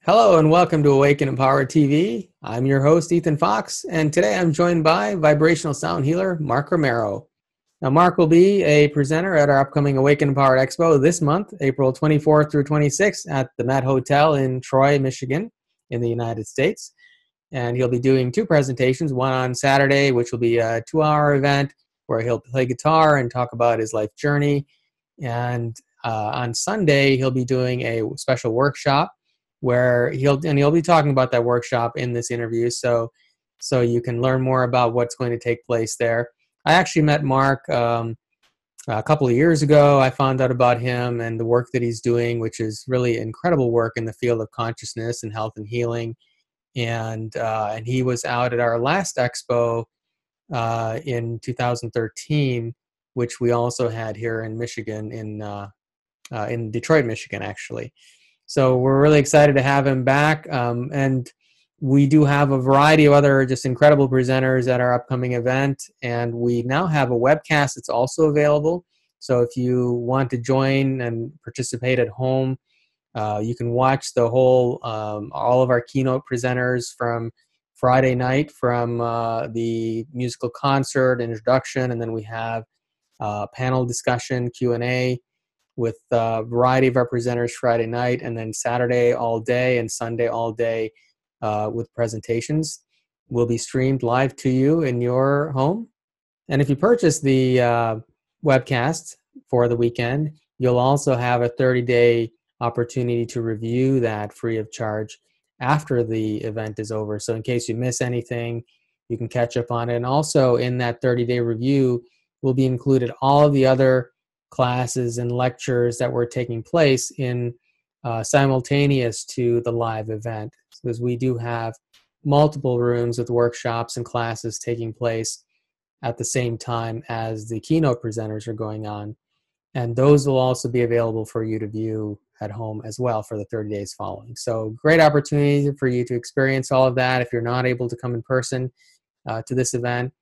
Hello and welcome to Awaken Empower TV. I'm your host, Ethann Fox, and today I'm joined by vibrational sound healer, Mark Romero. Now, Mark will be a presenter at our upcoming Awaken Empowered Expo this month, April 24th through 26th at the Met Hotel in Troy, Michigan, in the United States. And he'll be doing two presentations, one on Saturday, which will be a 2-hour event where he'll play guitar and talk about his life journey. And on Sunday, he'll be doing a special workshop where he'll be talking about that workshop in this interview, so you can learn more about what's going to take place there. I actually met Mark a couple of years ago. I found out about him and the work that he's doing, which is really incredible work in the field of consciousness and health and healing. And he was out at our last expo in 2013, which we also had here in Michigan, in Detroit, Michigan, actually. So we're really excited to have him back, and we do have a variety of other just incredible presenters at our upcoming event, and we now have a webcast that's also available. So if you want to join and participate at home, you can watch the whole, all of our keynote presenters from Friday night, from the musical concert introduction, and then we have panel discussion, Q&A, with a variety of our presenters Friday night, and then Saturday all day and Sunday all day with presentations will be streamed live to you in your home. And if you purchase the webcast for the weekend, you'll also have a 30-day opportunity to review that free of charge after the event is over. So in case you miss anything, you can catch up on it. And also in that 30-day review will be included all of the other classes and lectures that were taking place in simultaneous to the live event, because we do have multiple rooms with workshops and classes taking place at the same time as the keynote presenters are going on, and those will also be available for you to view at home as well for the 30 days following. So great opportunity for you to experience all of that if you're not able to come in person to this event.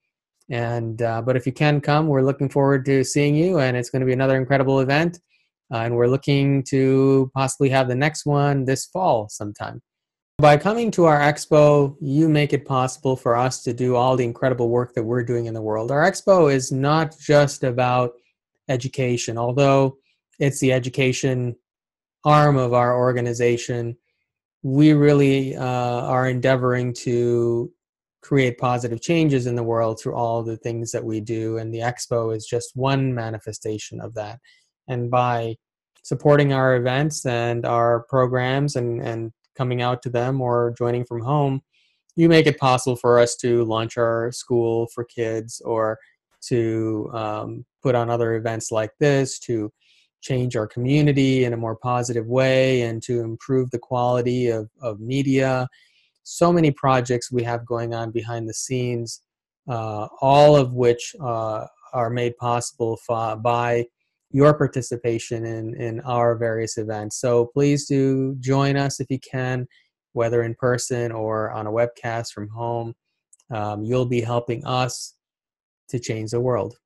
And but if you can come, we're looking forward to seeing you, and it's going to be another incredible event. And we're looking to possibly have the next one this fall sometime. By coming to our expo, you make it possible for us to do all the incredible work that we're doing in the world. Our expo is not just about education, although it's the education arm of our organization. We really are endeavoring to create positive changes in the world through all the things that we do, and the expo is just one manifestation of that. And by supporting our events and our programs and coming out to them or joining from home, you make it possible for us to launch our school for kids, or to put on other events like this, to change our community in a more positive way, and to improve the quality of media. So many projects we have going on behind the scenes, all of which are made possible by your participation in our various events. So please do join us if you can, whether in person or on a webcast from home. You'll be helping us to change the world.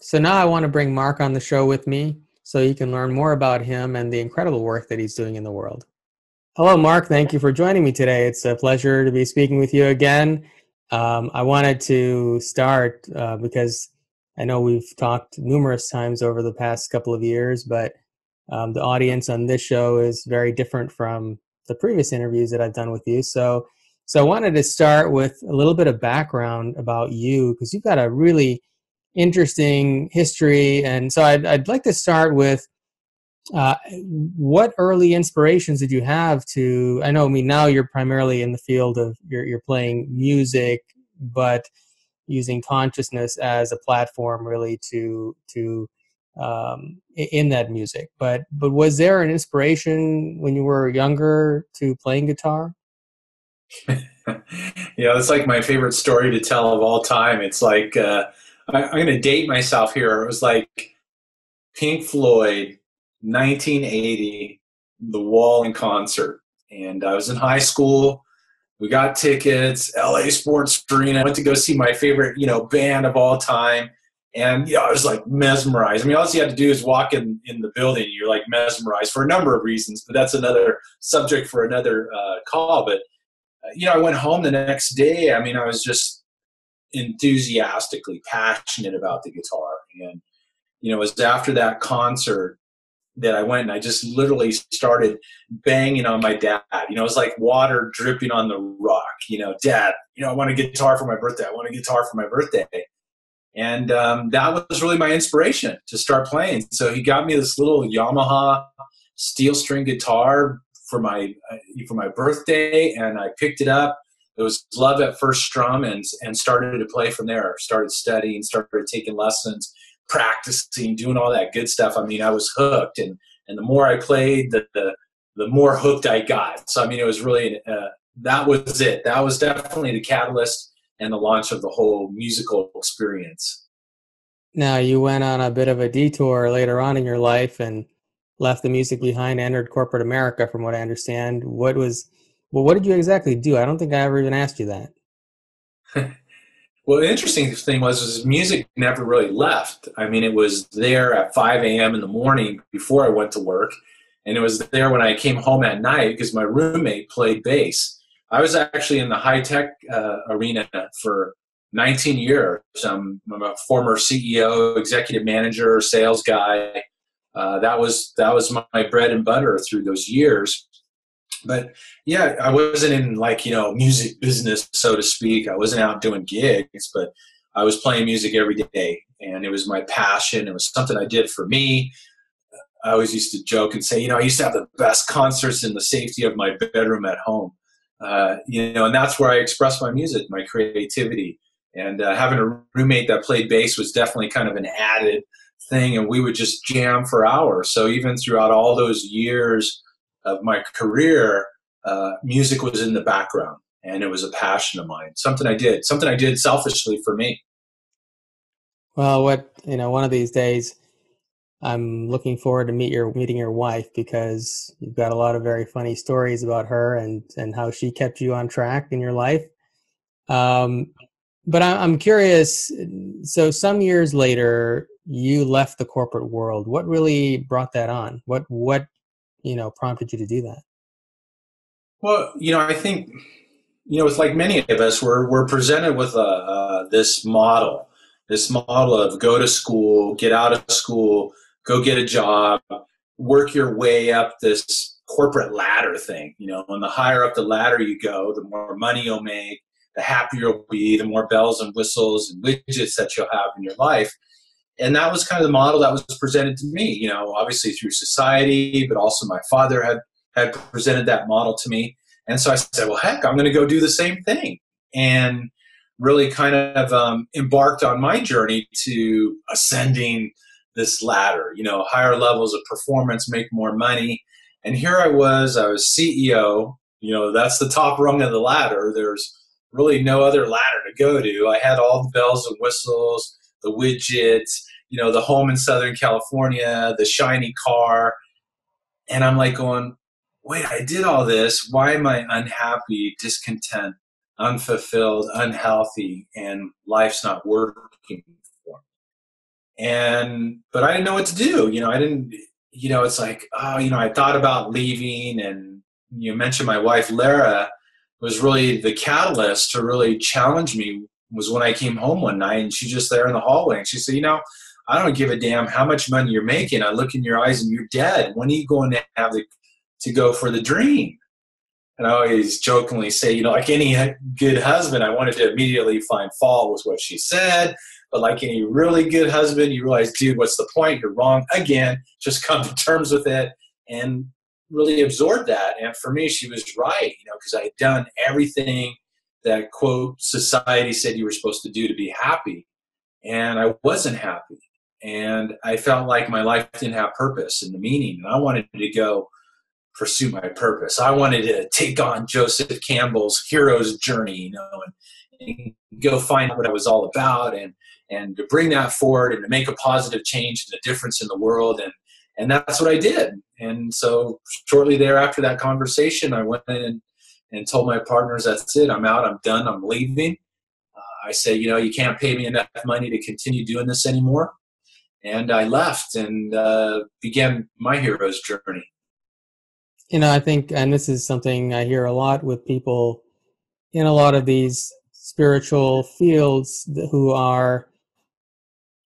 So now I want to bring Mark on the show with me so you can learn more about him and the incredible work that he's doing in the world. Hello, Mark. Thank you for joining me today. It's a pleasure to be speaking with you again. I wanted to start because I know we've talked numerous times over the past couple of years, but the audience on this show is very different from the previous interviews that I've done with you. So I wanted to start with a little bit of background about you, because you've got a really interesting history. And so I'd like to start with what early inspirations did you have to, now you're primarily in the field of, you're playing music, but using consciousness as a platform really to in that music. But was there an inspiration when you were younger to playing guitar? It's like my favorite story to tell of all time. It's like, I'm going to date myself here. It was like Pink Floyd, 1980, The Wall in concert. And I was in high school. We got tickets, LA Sports Arena. I went to go see my favorite, band of all time. And I was like mesmerized. I mean, all you had to do is walk in the building. You're like mesmerized for a number of reasons, but that's another subject for another call. But I went home the next day. I mean, I was just enthusiastically passionate about the guitar. And it was after that concert that I went and I just literally started banging on my dad. It was like water dripping on the rock. Dad, I want a guitar for my birthday. I want a guitar for my birthday. And that was really my inspiration to start playing. So he got me this little Yamaha steel string guitar for my birthday, and I picked it up. It was love at first strum, and started to play from there. Started studying, started taking lessons, practicing, doing all that good stuff. I mean, I was hooked, and the more I played, the more hooked I got. So I mean, it was really that was it. That was definitely the catalyst and the launch of the whole musical experience. Now, you went on a bit of a detour later on in your life and left the music behind, entered corporate America, from what I understand. What did you exactly do? I don't think I ever even asked you that. Well, the interesting thing was music never really left. I mean, it was there at 5 a.m. in the morning before I went to work, and it was there when I came home at night because my roommate played bass. I was actually in the high-tech arena for 19 years. I'm a former CEO, executive manager, sales guy. That was my bread and butter through those years. But yeah, I wasn't in music business, so to speak. I wasn't out doing gigs, but I was playing music every day, and it was my passion. It was something I did for me. I always used to joke and say, I used to have the best concerts in the safety of my bedroom at home. And that's where I express my music, my creativity. And having a roommate that played bass was definitely kind of an added thing, and we would just jam for hours. So even throughout all those years of my career, music was in the background, and it was a passion of mine. Something I did selfishly for me. Well, one of these days, I'm looking forward to meeting your wife, because you've got a lot of very funny stories about her and how she kept you on track in your life. But I'm curious. So some years later, you left the corporate world. What really brought that on? What prompted you to do that? Well, I think, it's like many of us, we're presented with this model of go to school, get out of school, go get a job, work your way up this corporate ladder thing. And the higher up the ladder you go, the more money you'll make, the happier you'll be, the more bells and whistles and widgets that you'll have in your life. And that was kind of the model that was presented to me, obviously through society, but also my father had presented that model to me. And so I said, well, heck, I'm going to go do the same thing. And really kind of embarked on my journey to ascending this ladder, higher levels of performance, make more money. And here I was CEO, that's the top rung of the ladder. There's really no other ladder to go to. I had all the bells and whistles, the widgets, the home in Southern California, the shiny car. And I'm like going, wait, I did all this. Why am I unhappy, discontent, unfulfilled, unhealthy, and life's not working for me? But I didn't know what to do. I didn't, it's like, I thought about leaving, and you mentioned my wife, Lara, was really the catalyst to really challenge me. Was when I came home one night, and she's just there in the hallway, and she said, I don't give a damn how much money you're making. I look in your eyes and you're dead. When are you going to have to go for the dream? And I always jokingly say, like any good husband, I wanted to immediately find fault with what she said. But like any really good husband, you realize, dude, what's the point? You're wrong again. Just come to terms with it and really absorb that. And for me, she was right, because I had done everything that, quote, society said you were supposed to do to be happy. And I wasn't happy. And I felt like my life didn't have purpose and the meaning. And I wanted to go pursue my purpose. I wanted to take on Joseph Campbell's hero's journey, and go find out what I was all about, and to bring that forward and to make a positive change and a difference in the world. And that's what I did. And so shortly thereafter that conversation, I went in and told my partners, that's it, I'm out, I'm done, I'm leaving. I said, you can't pay me enough money to continue doing this anymore. And I left and began my hero's journey. I think, and this is something I hear a lot with people in a lot of these spiritual fields who are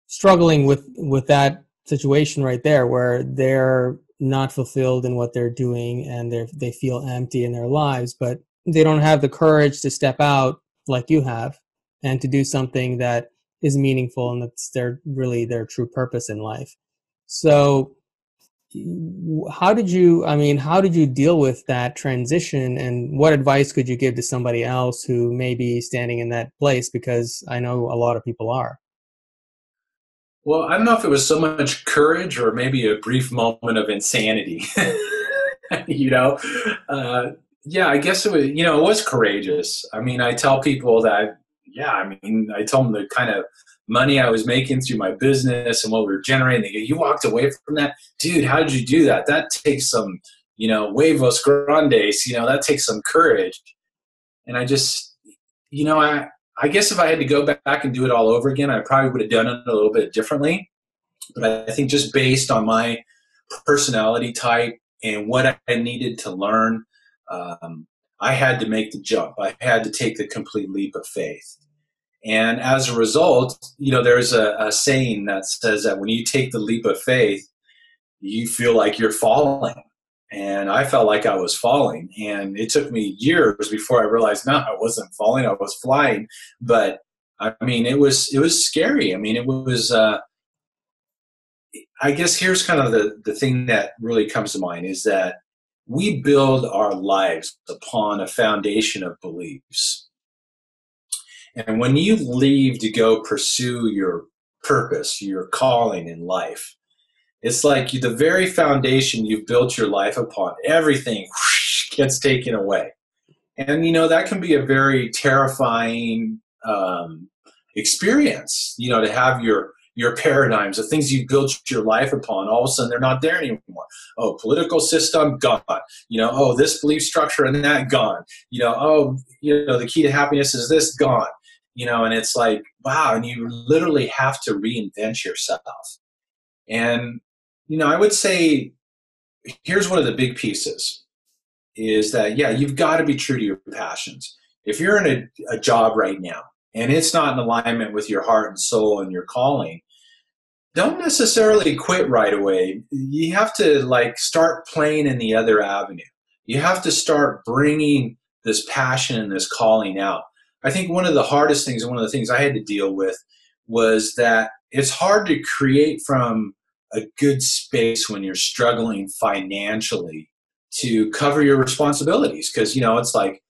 struggling with that situation right there, where they're not fulfilled in what they're doing and they feel empty in their lives, but they don't have the courage to step out like you have and to do something that is meaningful and that's their true purpose in life. So how did you deal with that transition, and what advice could you give to somebody else who may be standing in that place? Because I know a lot of people are. Well, I don't know if it was so much courage or maybe a brief moment of insanity. you know, uh, yeah, I guess it was courageous. I mean, I tell people that, yeah, I tell them the kind of money I was making through my business and what we were generating. They go, you walked away from that? Dude, how did you do that? That takes some, huevos grandes, that takes some courage. And I just, I guess if I had to go back and do it all over again, I probably would have done it a little bit differently. But I think just based on my personality type and what I needed to learn, I had to make the jump. I had to take the complete leap of faith. And as a result, there's a saying that says that when you take the leap of faith, you feel like you're falling. And I felt like I was falling. And it took me years before I realized, no, I wasn't falling. I was flying. But it was scary. It was, I guess here's kind of the thing that really comes to mind is that we build our lives upon a foundation of beliefs. And when you leave to go pursue your purpose, your calling in life, it's like the very foundation you've built your life upon, everything whoosh, gets taken away. And, that can be a very terrifying experience, to have your paradigms, the things you built your life upon, all of a sudden they're not there anymore. Oh, political system, gone. Oh, this belief structure and that, gone. The key to happiness is this, gone. And it's like, wow, and you literally have to reinvent yourself. And, I would say, here's one of the big pieces is that, yeah, you've got to be true to your passions. If you're in a job right now and it's not in alignment with your heart and soul and your calling, don't necessarily quit right away. You have to start playing in the other avenue. You have to start bringing this passion and this calling out. I think one of the hardest things and one of the things I had to deal with was that it's hard to create from a good space when you're struggling financially to cover your responsibilities. Because, it's like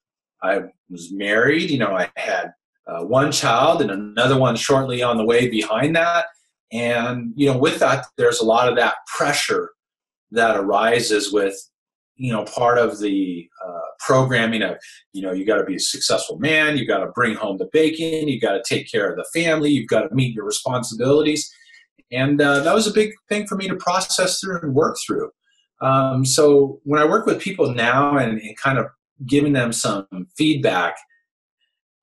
I was married, I had one child and another one shortly on the way behind that. And, with that, there's a lot of that pressure that arises with, part of the programming of, you got to be a successful man, you got to bring home the bacon, you got to take care of the family, you've got to meet your responsibilities. And that was a big thing for me to process through and work through. So when I work with people now and kind of giving them some feedback,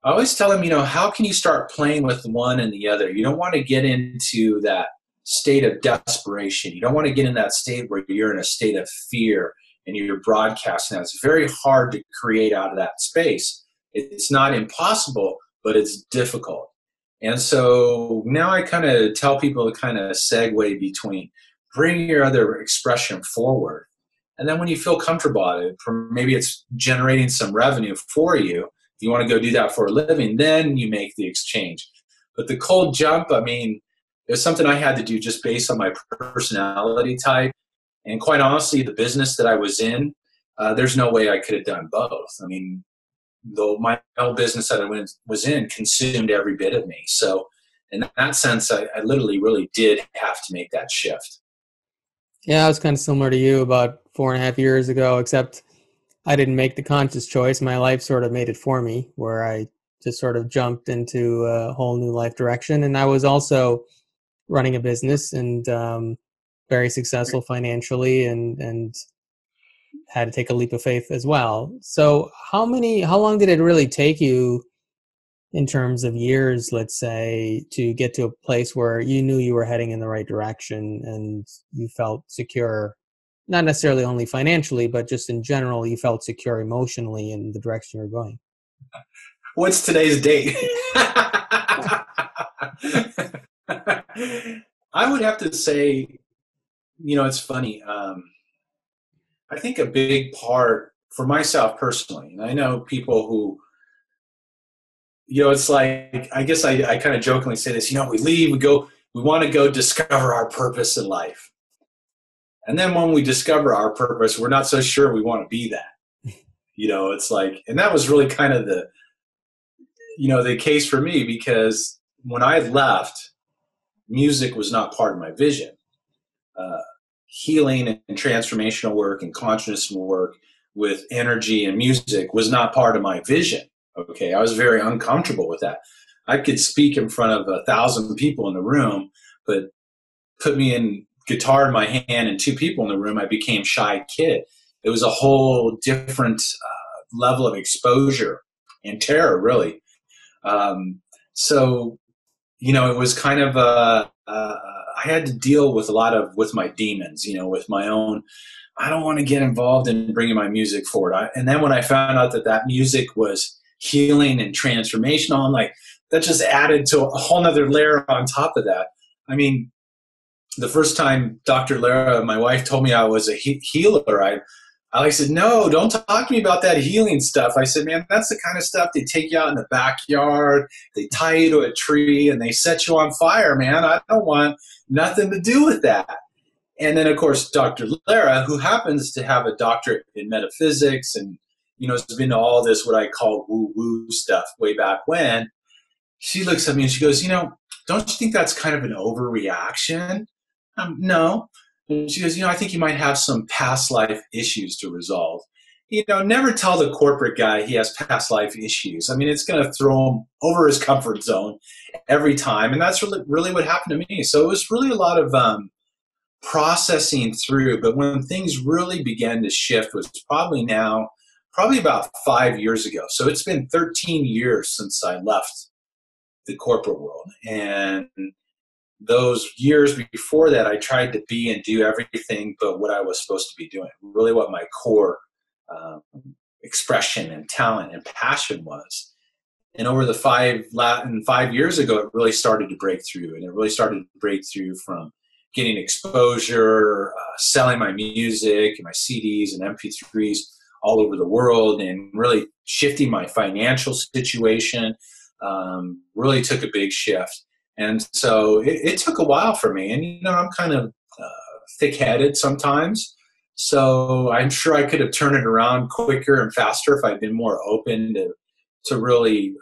I always tell them, how can you start playing with one and the other? You don't want to get into that state of desperation. You don't want to get in that state where you're in a state of fear and you're broadcasting that. It's very hard to create out of that space. It's not impossible, but it's difficult. And so now I kind of tell people to kind of segue between bring your other expression forward. And then when you feel comfortable, maybe it's generating some revenue for you. If you want to go do that for a living, then you make the exchange. But the cold jump, it was something I had to do just based on my personality type. And quite honestly, the business that I was in, there's no way I could have done both. Though my old business that I was in consumed every bit of me. So in that sense, I literally really did have to make that shift. Yeah, I was kind of similar to you about 4.5 years ago, except I didn't make the conscious choice. My life sort of made it for me, where I just sort of jumped into a whole new life direction. And I was also running a business and very successful financially and had to take a leap of faith as well. So how long did it really take you, in terms of years, let's say, to get to a place where you knew you were heading in the right direction and you felt secure, not necessarily only financially, but just in general, you felt secure emotionally in the direction you're going? What's today's date? I would have to say, it's funny. I think a big part for myself personally, and I know people who, it's like, I guess I kind of jokingly say this, we leave, we want to go discover our purpose in life. And then when we discover our purpose, we're not so sure we want to be that. It's like, and that was really kind of the case for me, because when I left, music was not part of my vision. Healing and transformational work and consciousness work with energy and music was not part of my vision. Okay, I was very uncomfortable with that. I could speak in front of 1,000 people in the room, but put me in guitar in my hand and 2 people in the room, I became shy kid. It was a whole different level of exposure and terror, really. So, it was kind of I had to deal with with my demons, with my own, I don't want to get involved in bringing my music forward. And then when I found out that music was healing and transformational, I'm like, that just added to a whole nother layer on top of that. I mean, the first time Dr. Lara, my wife, told me I was a healer, I said, no, don't talk to me about that healing stuff. I said, man, that's the kind of stuff they take you out in the backyard, they tie you to a tree, and they set you on fire, man. I don't want nothing to do with that. And then, of course, Dr. Lara, who happens to have a doctorate in metaphysics and, has been to all this, what I call woo-woo stuff way back when, she looks at me and she goes, don't you think that's kind of an overreaction? No. And she goes, I think you might have some past life issues to resolve. Never tell the corporate guy he has past life issues. I mean, it's going to throw him over his comfort zone every time. And that's really what happened to me. So it was really a lot of processing through. But when things really began to shift was probably about 5 years ago. So it's been 13 years since I left the corporate world. And those years before that, I tried to be and do everything but what I was supposed to be doing, really what my core expression and talent and passion was. And over the 5 years ago, it really started to break through. And it really started to break through from getting exposure, selling my music and my CDs and MP3s all over the world, and really shifting my financial situation. Really took a big shift. And so it took a while for me. And, I'm kind of thick-headed sometimes. So I'm sure I could have turned it around quicker and faster if I'd been more open to really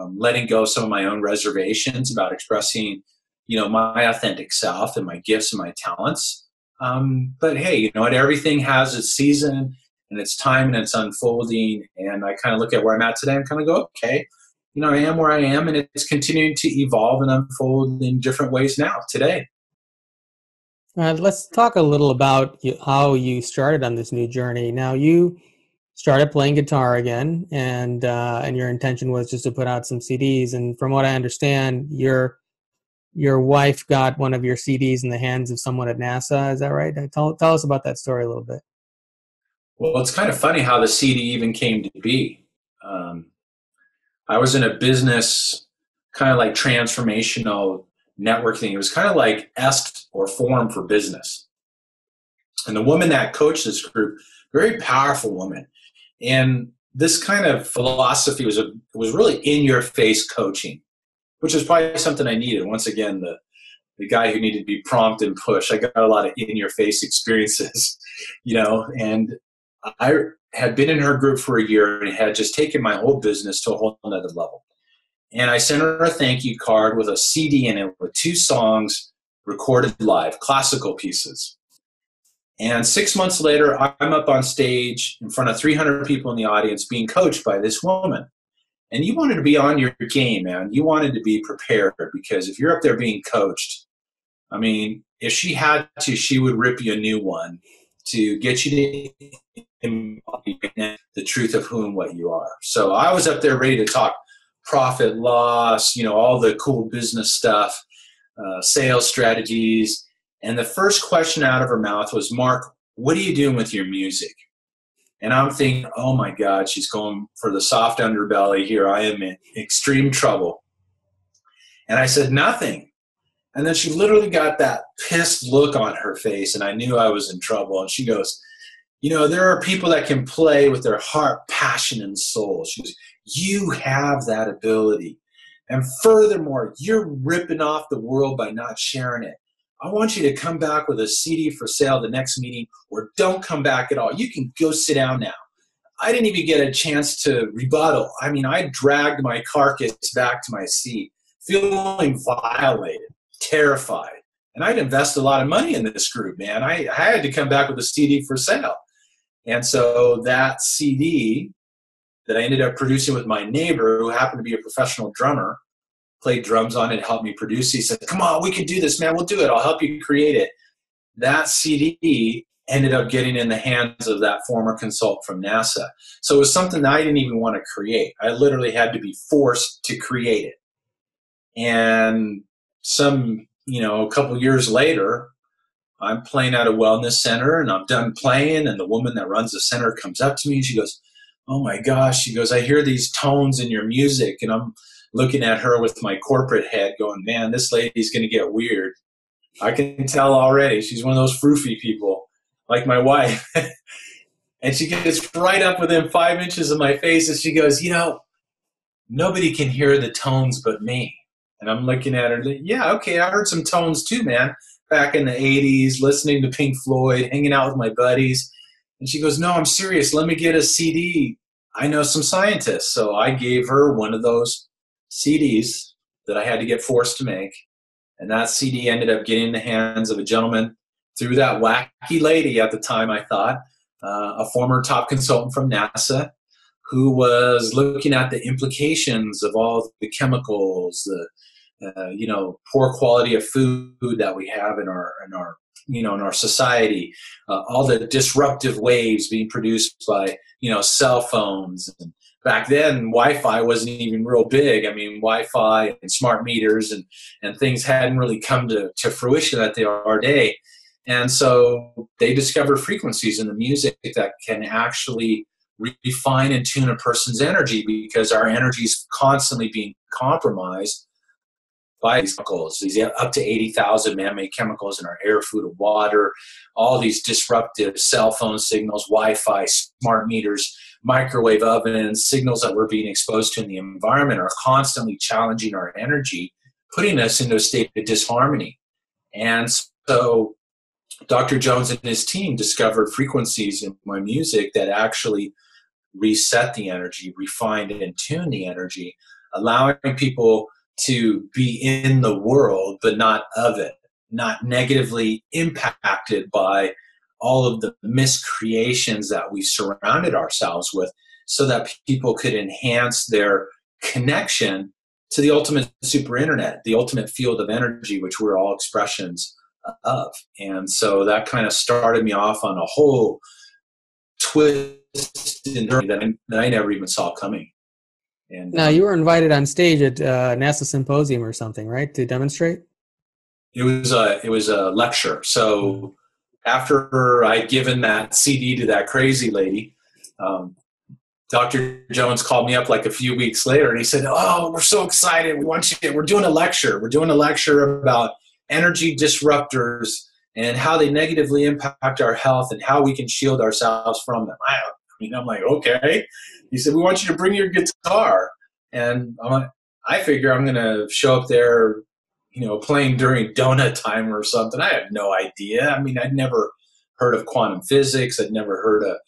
letting go of some of my own reservations about expressing, my authentic self and my gifts and my talents. But hey, everything has its season and its time and it's unfolding. And I kind of look at where I'm at today and kind of go, okay, I am where I am, and it's continuing to evolve and unfold in different ways now, today. Let's talk a little about how you started on this new journey. Now, you started playing guitar again, and your intention was just to put out some CDs. And from what I understand, your wife got one of your CDs in the hands of someone at NASA. Is that right? Tell us about that story a little bit. Well, it's kind of funny how the CD even came to be. I was in a business kind of like transformational network thing. It was kind of like EST or Forum for Business. And the woman that coached this group, very powerful woman. And this kind of philosophy was really in-your-face coaching, which is probably something I needed. Once again, the guy who needed to be prompt and push. I got a lot of in-your-face experiences, and I had been in her group for a year and had just taken my whole business to a whole nother level. And I sent her a thank you card with a CD in it with 2 songs recorded live, classical pieces. And 6 months later, I'm up on stage in front of 300 people in the audience being coached by this woman. And you wanted to be on your game, man. You wanted to be prepared, because if you're up there being coached, I mean, if she had to, she would rip you a new one to get you to embody the truth of who and what you are. So I was up there ready to talk profit loss, all the cool business stuff, sales strategies. And the first question out of her mouth was, Mark, what are you doing with your music? And I'm thinking, oh my God, she's going for the soft underbelly here. I am in extreme trouble. And I said, nothing. And then she literally got that pissed look on her face, and I knew I was in trouble. And she goes, there are people that can play with their heart, passion, and soul. She goes, you have that ability. And furthermore, you're ripping off the world by not sharing it. I want you to come back with a CD for sale the next meeting, or don't come back at all. You can go sit down now. I didn't even get a chance to rebuttal. I mean, I dragged my carcass back to my seat, feeling violated, terrified. And I'd invest a lot of money in this group, man. I had to come back with a CD for sale. And so that CD that I ended up producing with my neighbor, who happened to be a professional drummer, played drums on it, helped me produce. He said, come on, we can do this, man. We'll do it. I'll help you create it. That CD ended up getting in the hands of that former consultant from NASA. So it was something that I didn't even want to create. I literally had to be forced to create it. And a couple years later, I'm playing at a wellness center, and I'm done playing, and the woman that runs the center comes up to me, and she goes, oh my gosh, she goes, I hear these tones in your music. And I'm looking at her with my corporate head going, man, this lady's going to get weird. I can tell already. She's one of those froofy people, like my wife. And she gets right up within 5 inches of my face, and she goes, nobody can hear the tones but me. And I'm looking at her, yeah, okay, I heard some tones too, man. Back in the 80s, listening to Pink Floyd, hanging out with my buddies. And she goes, no, I'm serious. Let me get a CD. I know some scientists. So I gave her one of those CDs that I had to get forced to make. And that CD ended up getting in the hands of a gentleman through that wacky lady at the time, I thought, a former top consultant from NASA, who was looking at the implications of all the chemicals, the poor quality of food that we have in our society, all the disruptive waves being produced by cell phones. And back then, Wi-Fi wasn't even real big. I mean, Wi-Fi and smart meters and things hadn't really come to fruition that they are today. And so they discovered frequencies in the music that can actually refine and tune a person's energy, because our energy is constantly being compromised by these chemicals, these up to 80,000 man-made chemicals in our air, food, and water, all these disruptive cell phone signals, Wi-Fi, smart meters, microwave ovens, signals that we're being exposed to in the environment are constantly challenging our energy, putting us into a state of disharmony. And so Dr. Jones and his team discovered frequencies in my music that actually reset the energy, refined and tuned the energy, allowing people to be in the world but not of it, not negatively impacted by all of the miscreations that we surrounded ourselves with, so that people could enhance their connection to the ultimate super internet, the ultimate field of energy, which we're all expressions of. And so that kind of started me off on a whole twist in journey that I never even saw coming. And now, you were invited on stage at NASA Symposium or something, right, to demonstrate? It was a lecture. So after I'd given that CD to that crazy lady, Dr. Jones called me up like a few weeks later, and he said, "Oh, we're so excited. We're doing a lecture. We're doing a lecture about energy disruptors and how they negatively impact our health and how we can shield ourselves from them." I'm like, okay. He said, "We want you to bring your guitar." And I figure I'm going to show up there, playing during donut time or something. I had no idea. I mean, I'd never heard of quantum physics. I'd never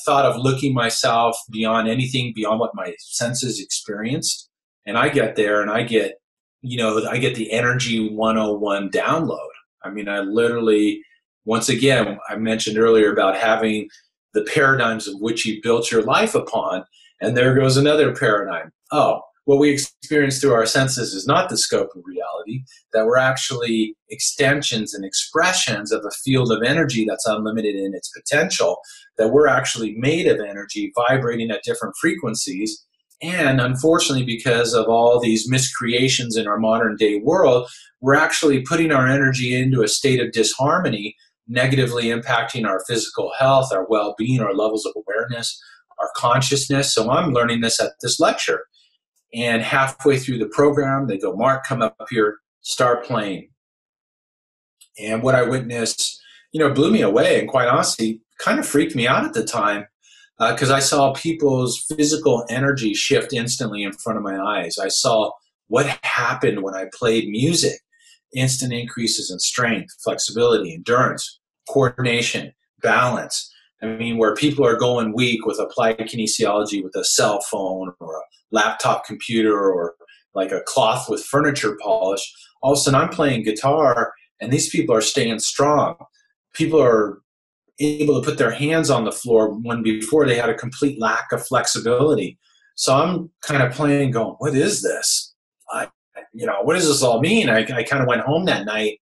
thought of looking myself beyond what my senses experienced. And I get there and I get the energy 101 download. I mean, I literally, once again, I mentioned earlier about having the paradigms of which you built your life upon. And there goes another paradigm. Oh, what we experience through our senses is not the scope of reality, that we're actually extensions and expressions of a field of energy that's unlimited in its potential, that we're actually made of energy vibrating at different frequencies. And unfortunately, because of all these miscreations in our modern day world, we're actually putting our energy into a state of disharmony, negatively impacting our physical health, our well-being, our levels of awareness, our consciousness. So I'm learning this at this lecture. And halfway through the program, they go, Mark, come up here, start playing. And what I witnessed, blew me away, and quite honestly, kind of freaked me out at the time, because I saw people's physical energy shift instantly in front of my eyes. I saw what happened when I played music: instant increases in strength, flexibility, endurance, coordination, balance. I mean, where people are going weak with applied kinesiology with a cell phone or a laptop computer or like a cloth with furniture polish, all of a sudden I'm playing guitar and these people are staying strong. People are able to put their hands on the floor when before they had a complete lack of flexibility. So I'm kind of playing, going, what is this? What does this all mean? I kind of went home that night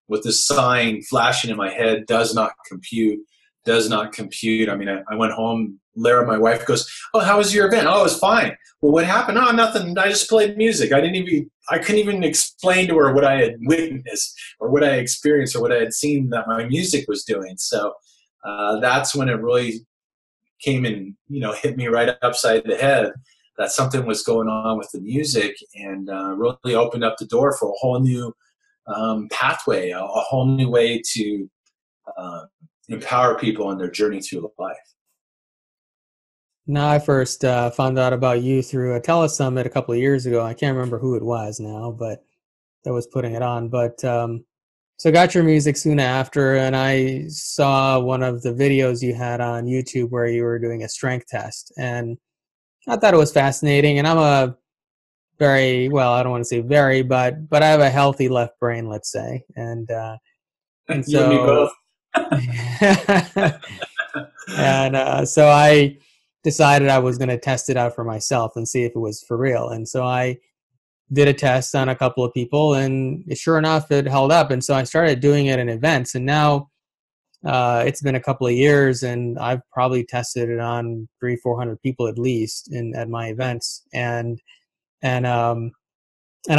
with this sign flashing in my head: does not compute, does not compute. I mean, I went home. Lara, my wife, goes, "Oh, how was your event?" "Oh, it was fine." "Well, what happened?" "Oh, nothing. I just played music." I couldn't even explain to her what I had witnessed or what I experienced or what I had seen that my music was doing. So that's when it really came and hit me right upside the head that something was going on with the music, and really opened up the door for a whole new pathway, a whole new way to empower people on their journey through life. Now, I first found out about you through a telesummit a couple of years ago. I can't remember who it was now, but that was putting it on. But so I got your music soon after, and I saw one of the videos you had on YouTube where you were doing a strength test, and I thought it was fascinating. And I'm a very, well, I don't want to say very, but I have a healthy left brain, let's say, and You and me so. both. And so I decided I was going to test it out for myself and see if it was for real. And so I did a test on a couple of people, and sure enough, it held up. And so I started doing it in events. And now it's been a couple of years, and I've probably tested it on 300-400 people at least at my events. And I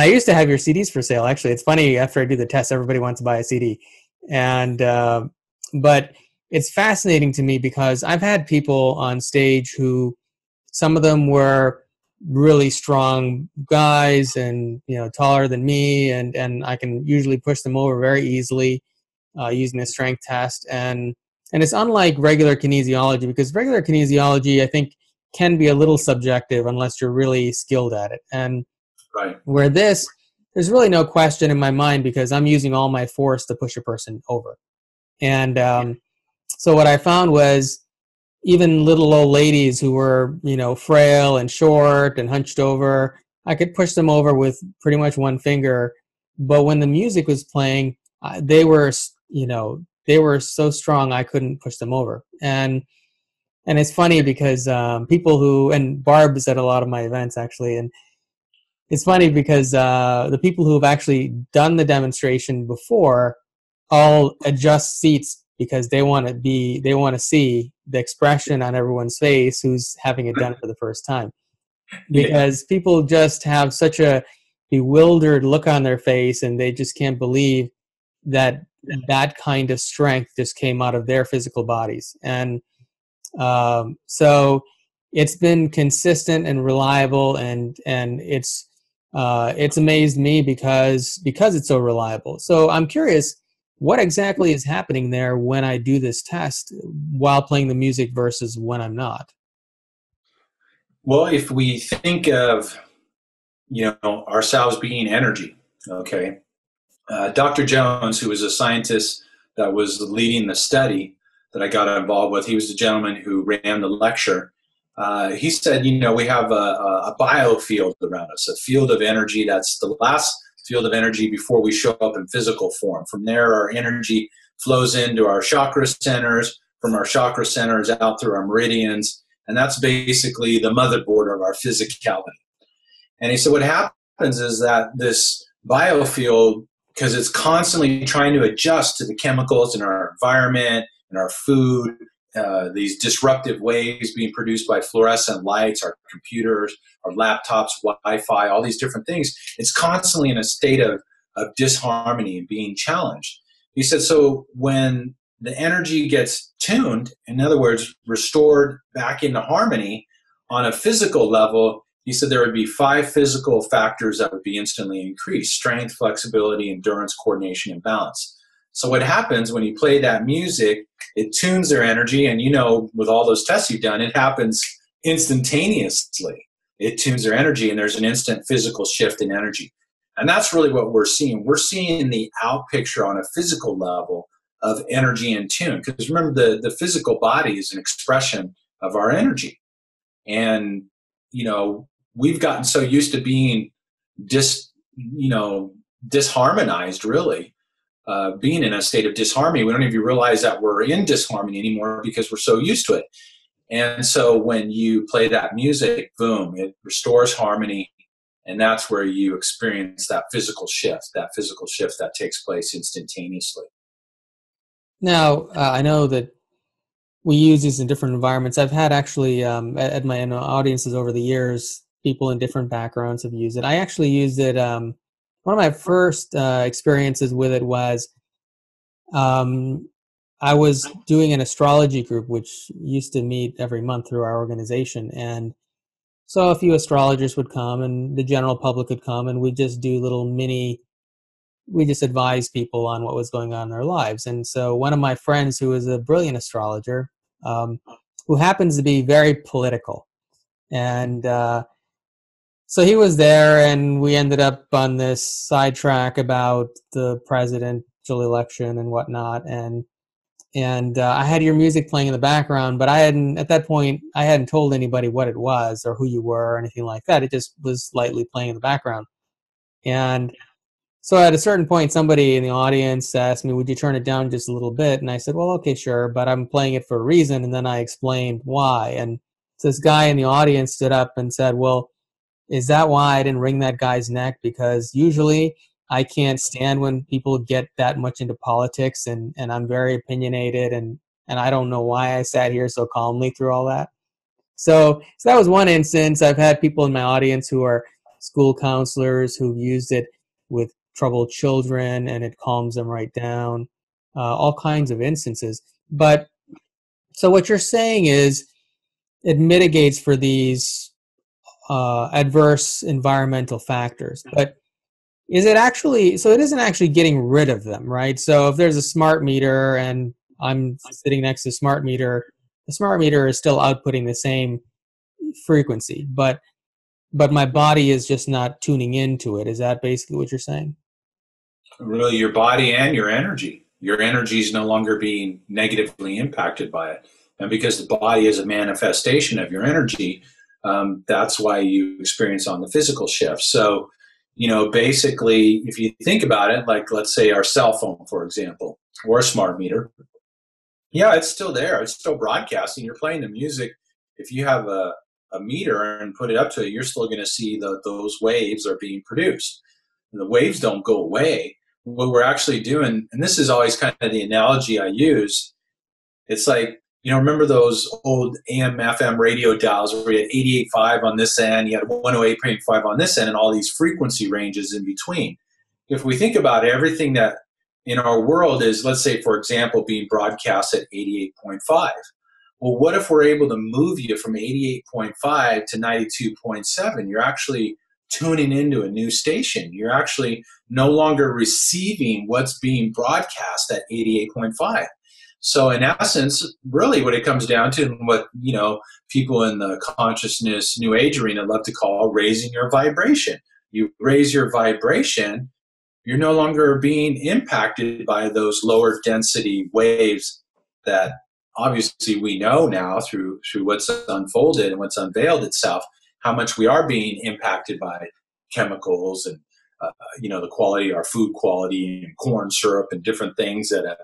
used to have your CDs for sale. Actually, it's funny. After I do the test, everybody wants to buy a CD, and but it's fascinating to me because I've had people on stage who, some of them were really strong guys and taller than me, and I can usually push them over very easily using a strength test, and it's unlike regular kinesiology, because regular kinesiology, I think, can be a little subjective unless you're really skilled at it. And Right. where there's really no question in my mind, because I'm using all my force to push a person over. And so what I found was, even little old ladies who were, frail and short and hunched over, I could push them over with pretty much one finger. But when the music was playing, they were so strong I couldn't push them over. And it's funny because and Barb is at a lot of my events actually, and it's funny because the people who have actually done the demonstration before all adjust seats because they want to see the expression on everyone's face who's having it done for the first time. Because people just have such a bewildered look on their face, and they just can't believe that that kind of strength just came out of their physical bodies. And so it's been consistent and reliable, and it's amazed me because it's so reliable. So I'm curious, what exactly is happening there when I do this test while playing the music versus when I'm not? Well, if we think of ourselves being energy, okay. Dr. Jones, who was a scientist that was leading the study that I got involved with, he was the gentleman who ran the lecture. He said, we have a biofield around us, a field of energy that's the last field of energy before we show up in physical form. From there, our energy flows into our chakra centers, from our chakra centers out through our meridians, and that's basically the motherboard of our physicality. And he said what happens is that this biofield, because it's constantly trying to adjust to the chemicals in our environment and our food these disruptive waves being produced by fluorescent lights, our computers, our laptops, Wi-Fi, all these different things. It's constantly in a state of disharmony and being challenged. He said, so when the energy gets tuned, in other words, restored back into harmony on a physical level, he said there would be 5 physical factors that would be instantly increased: strength, flexibility, endurance, coordination, and balance. So what happens when you play that music, it tunes their energy, and with all those tests you've done, it happens instantaneously. It tunes their energy, and there's an instant physical shift in energy. And that's really what we're seeing. We're seeing the out picture on a physical level of energy and tune. Because remember, the physical body is an expression of our energy. And, we've gotten so used to being disharmonized, really. Being in a state of disharmony, we don't even realize that we're in disharmony anymore because we're so used to it. And so when you play that music, boom, it restores harmony, and that's where you experience that physical shift that takes place instantaneously. Now, I know that we use these in different environments. I've had actually at my audiences over the years, people in different backgrounds have used it. I actually used it. One of my first experiences with it was I was doing an astrology group, which used to meet every month through our organization. And so a few astrologers would come and the general public would come, and we'd just do we just advise people on what was going on in their lives. And so one of my friends, who is a brilliant astrologer, who happens to be very political, and so he was there, and we ended up on this sidetrack about the presidential election and whatnot. And I had your music playing in the background, but at that point, I hadn't told anybody what it was or who you were or anything like that. It just was lightly playing in the background. And so at a certain point, somebody in the audience asked me, would you turn it down just a little bit? And I said, well, okay, sure, but I'm playing it for a reason. And then I explained why. And so this guy in the audience stood up and said, well, is that why I didn't wring that guy's neck? Because usually I can't stand when people get that much into politics, and I'm very opinionated, and I don't know why I sat here so calmly through all that. So that was one instance. I've had people in my audience who are school counselors who've used it with troubled children, and it calms them right down. All kinds of instances. But so what you're saying is it mitigates for these adverse environmental factors. But is it actually, so it isn't actually getting rid of them, right? So if there's a smart meter and I'm sitting next to a smart meter, the smart meter is still outputting the same frequency, but my body is just not tuning into it. Is that basically what you're saying? Really, your body and your energy. Your energy is no longer being negatively impacted by it. And because the body is a manifestation of your energy, that's why you experience on the physical shift. So, basically, if you think about it, like let's say our cell phone, for example, or a smart meter, yeah, it's still there. It's still broadcasting. You're playing the music. If you have a meter and put it up to it, you're still going to see those waves are being produced. And the waves don't go away. What we're actually doing, and this is always kind of the analogy I use, it's like, remember those old AM, FM radio dials where you had 88.5 on this end, you had 108.5 on this end, and all these frequency ranges in between. If we think about everything that in our world is, let's say, for example, being broadcast at 88.5. Well, what if we're able to move you from 88.5 to 92.7? You're actually tuning into a new station. You're actually no longer receiving what's being broadcast at 88.5. So in essence, really what it comes down to, and what people in the consciousness New Age arena love to call raising your vibration. You raise your vibration, you're no longer being impacted by those lower density waves that obviously we know now through what's unfolded and what's unveiled itself, how much we are being impacted by chemicals and the quality, our food quality, and corn syrup and different things that have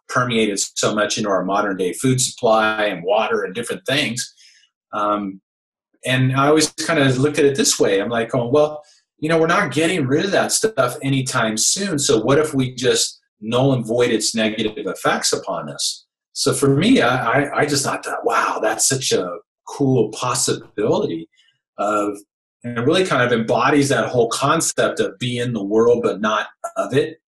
permeated so much into our modern day food supply and water and different things. And I always kind of looked at it this way. I'm like, oh, well, we're not getting rid of that stuff anytime soon. So what if we just null and void its negative effects upon us? So for me, I just thought that, wow, that's such a cool possibility of, and it really kind of embodies that whole concept of be in the world, but not of it.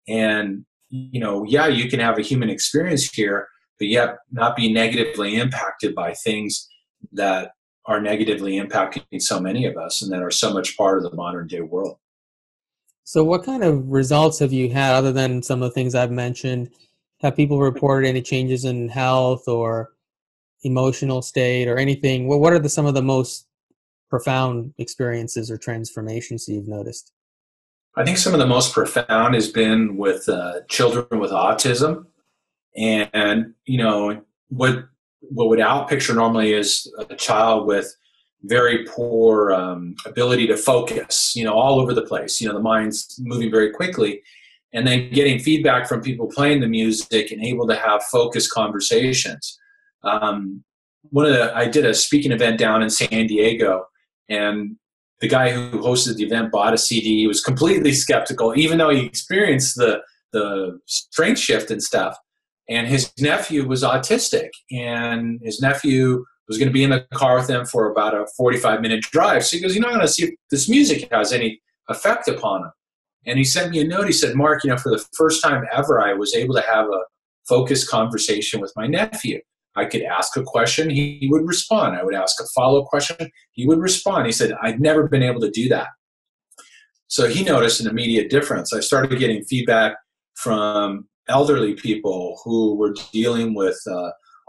And, yeah, you can have a human experience here, but yet not be negatively impacted by things that are negatively impacting so many of us and that are so much part of the modern day world. So what kind of results have you had other than some of the things I've mentioned? Have people reported any changes in health or emotional state or anything? What are some of the most profound experiences or transformations you've noticed? I think some of the most profound has been with children with autism. And what would outpicture normally is a child with very poor ability to focus, all over the place. The mind's moving very quickly, and then getting feedback from people playing the music and able to have focused conversations. I did a speaking event down in San Diego, and the guy who hosted the event bought a CD. He was completely skeptical, even though he experienced the strength shift and stuff. And his nephew was autistic, and his nephew was going to be in the car with him for about a 45-minute drive. So he goes, I'm going to see if this music has any effect upon him. And he sent me a note. He said, Mark, for the first time ever, I was able to have a focused conversation with my nephew. I could ask a question, he would respond. I would ask a follow-up question, he would respond. He said, I'd never been able to do that. So he noticed an immediate difference. I started getting feedback from elderly people who were dealing with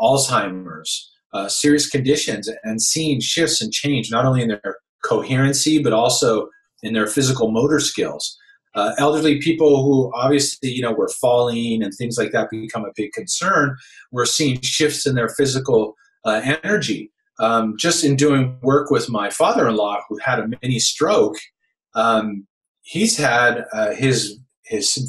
Alzheimer's, serious conditions, and seeing shifts and change, not only in their coherency, but also in their physical motor skills. Elderly people who obviously, were falling and things like that become a big concern. We're seeing shifts in their physical energy. Just in doing work with my father-in-law who had a mini stroke, he's had his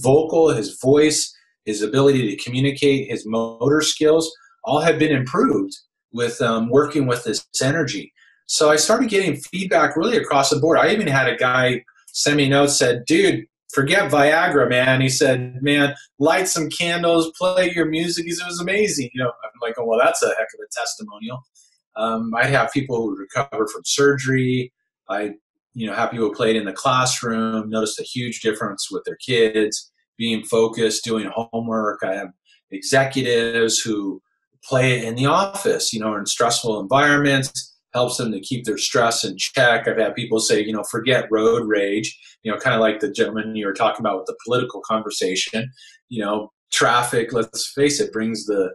vocal, his voice, his ability to communicate, his motor skills, all have been improved with working with this energy. So I started getting feedback really across the board. I even had a guy send me a note, said, dude, forget Viagra, man. He said, man, light some candles, play your music. He said, it was amazing. I'm like, oh, well, that's a heck of a testimonial. I'd have people who recover from surgery. I have people who played in the classroom, noticed a huge difference with their kids, being focused, doing homework. I have executives who play it in the office, or in stressful environments, helps them to keep their stress in check. I've had people say, forget road rage, kind of like the gentleman you were talking about with the political conversation. Traffic, let's face it, brings the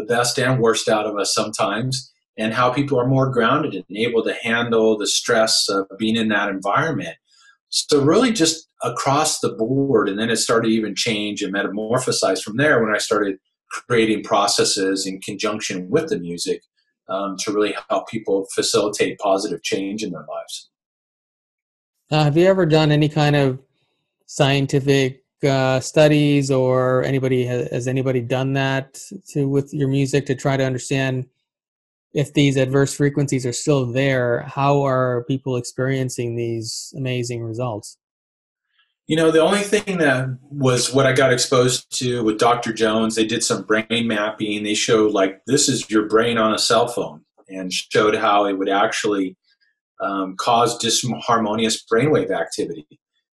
best and worst out of us sometimes, and how people are more grounded and able to handle the stress of being in that environment. So really just across the board, and then it started to even change and metamorphosize from there when I started creating processes in conjunction with the music to really help people facilitate positive change in their lives. Have you ever done any kind of scientific studies, or has anybody done that with your music to try to understand if these adverse frequencies are still there? How are people experiencing these amazing results? The only thing that was what I got exposed to with Dr. Jones, they did some brain mapping. They showed this is your brain on a cell phone, and showed how it would actually cause disharmonious brainwave activity.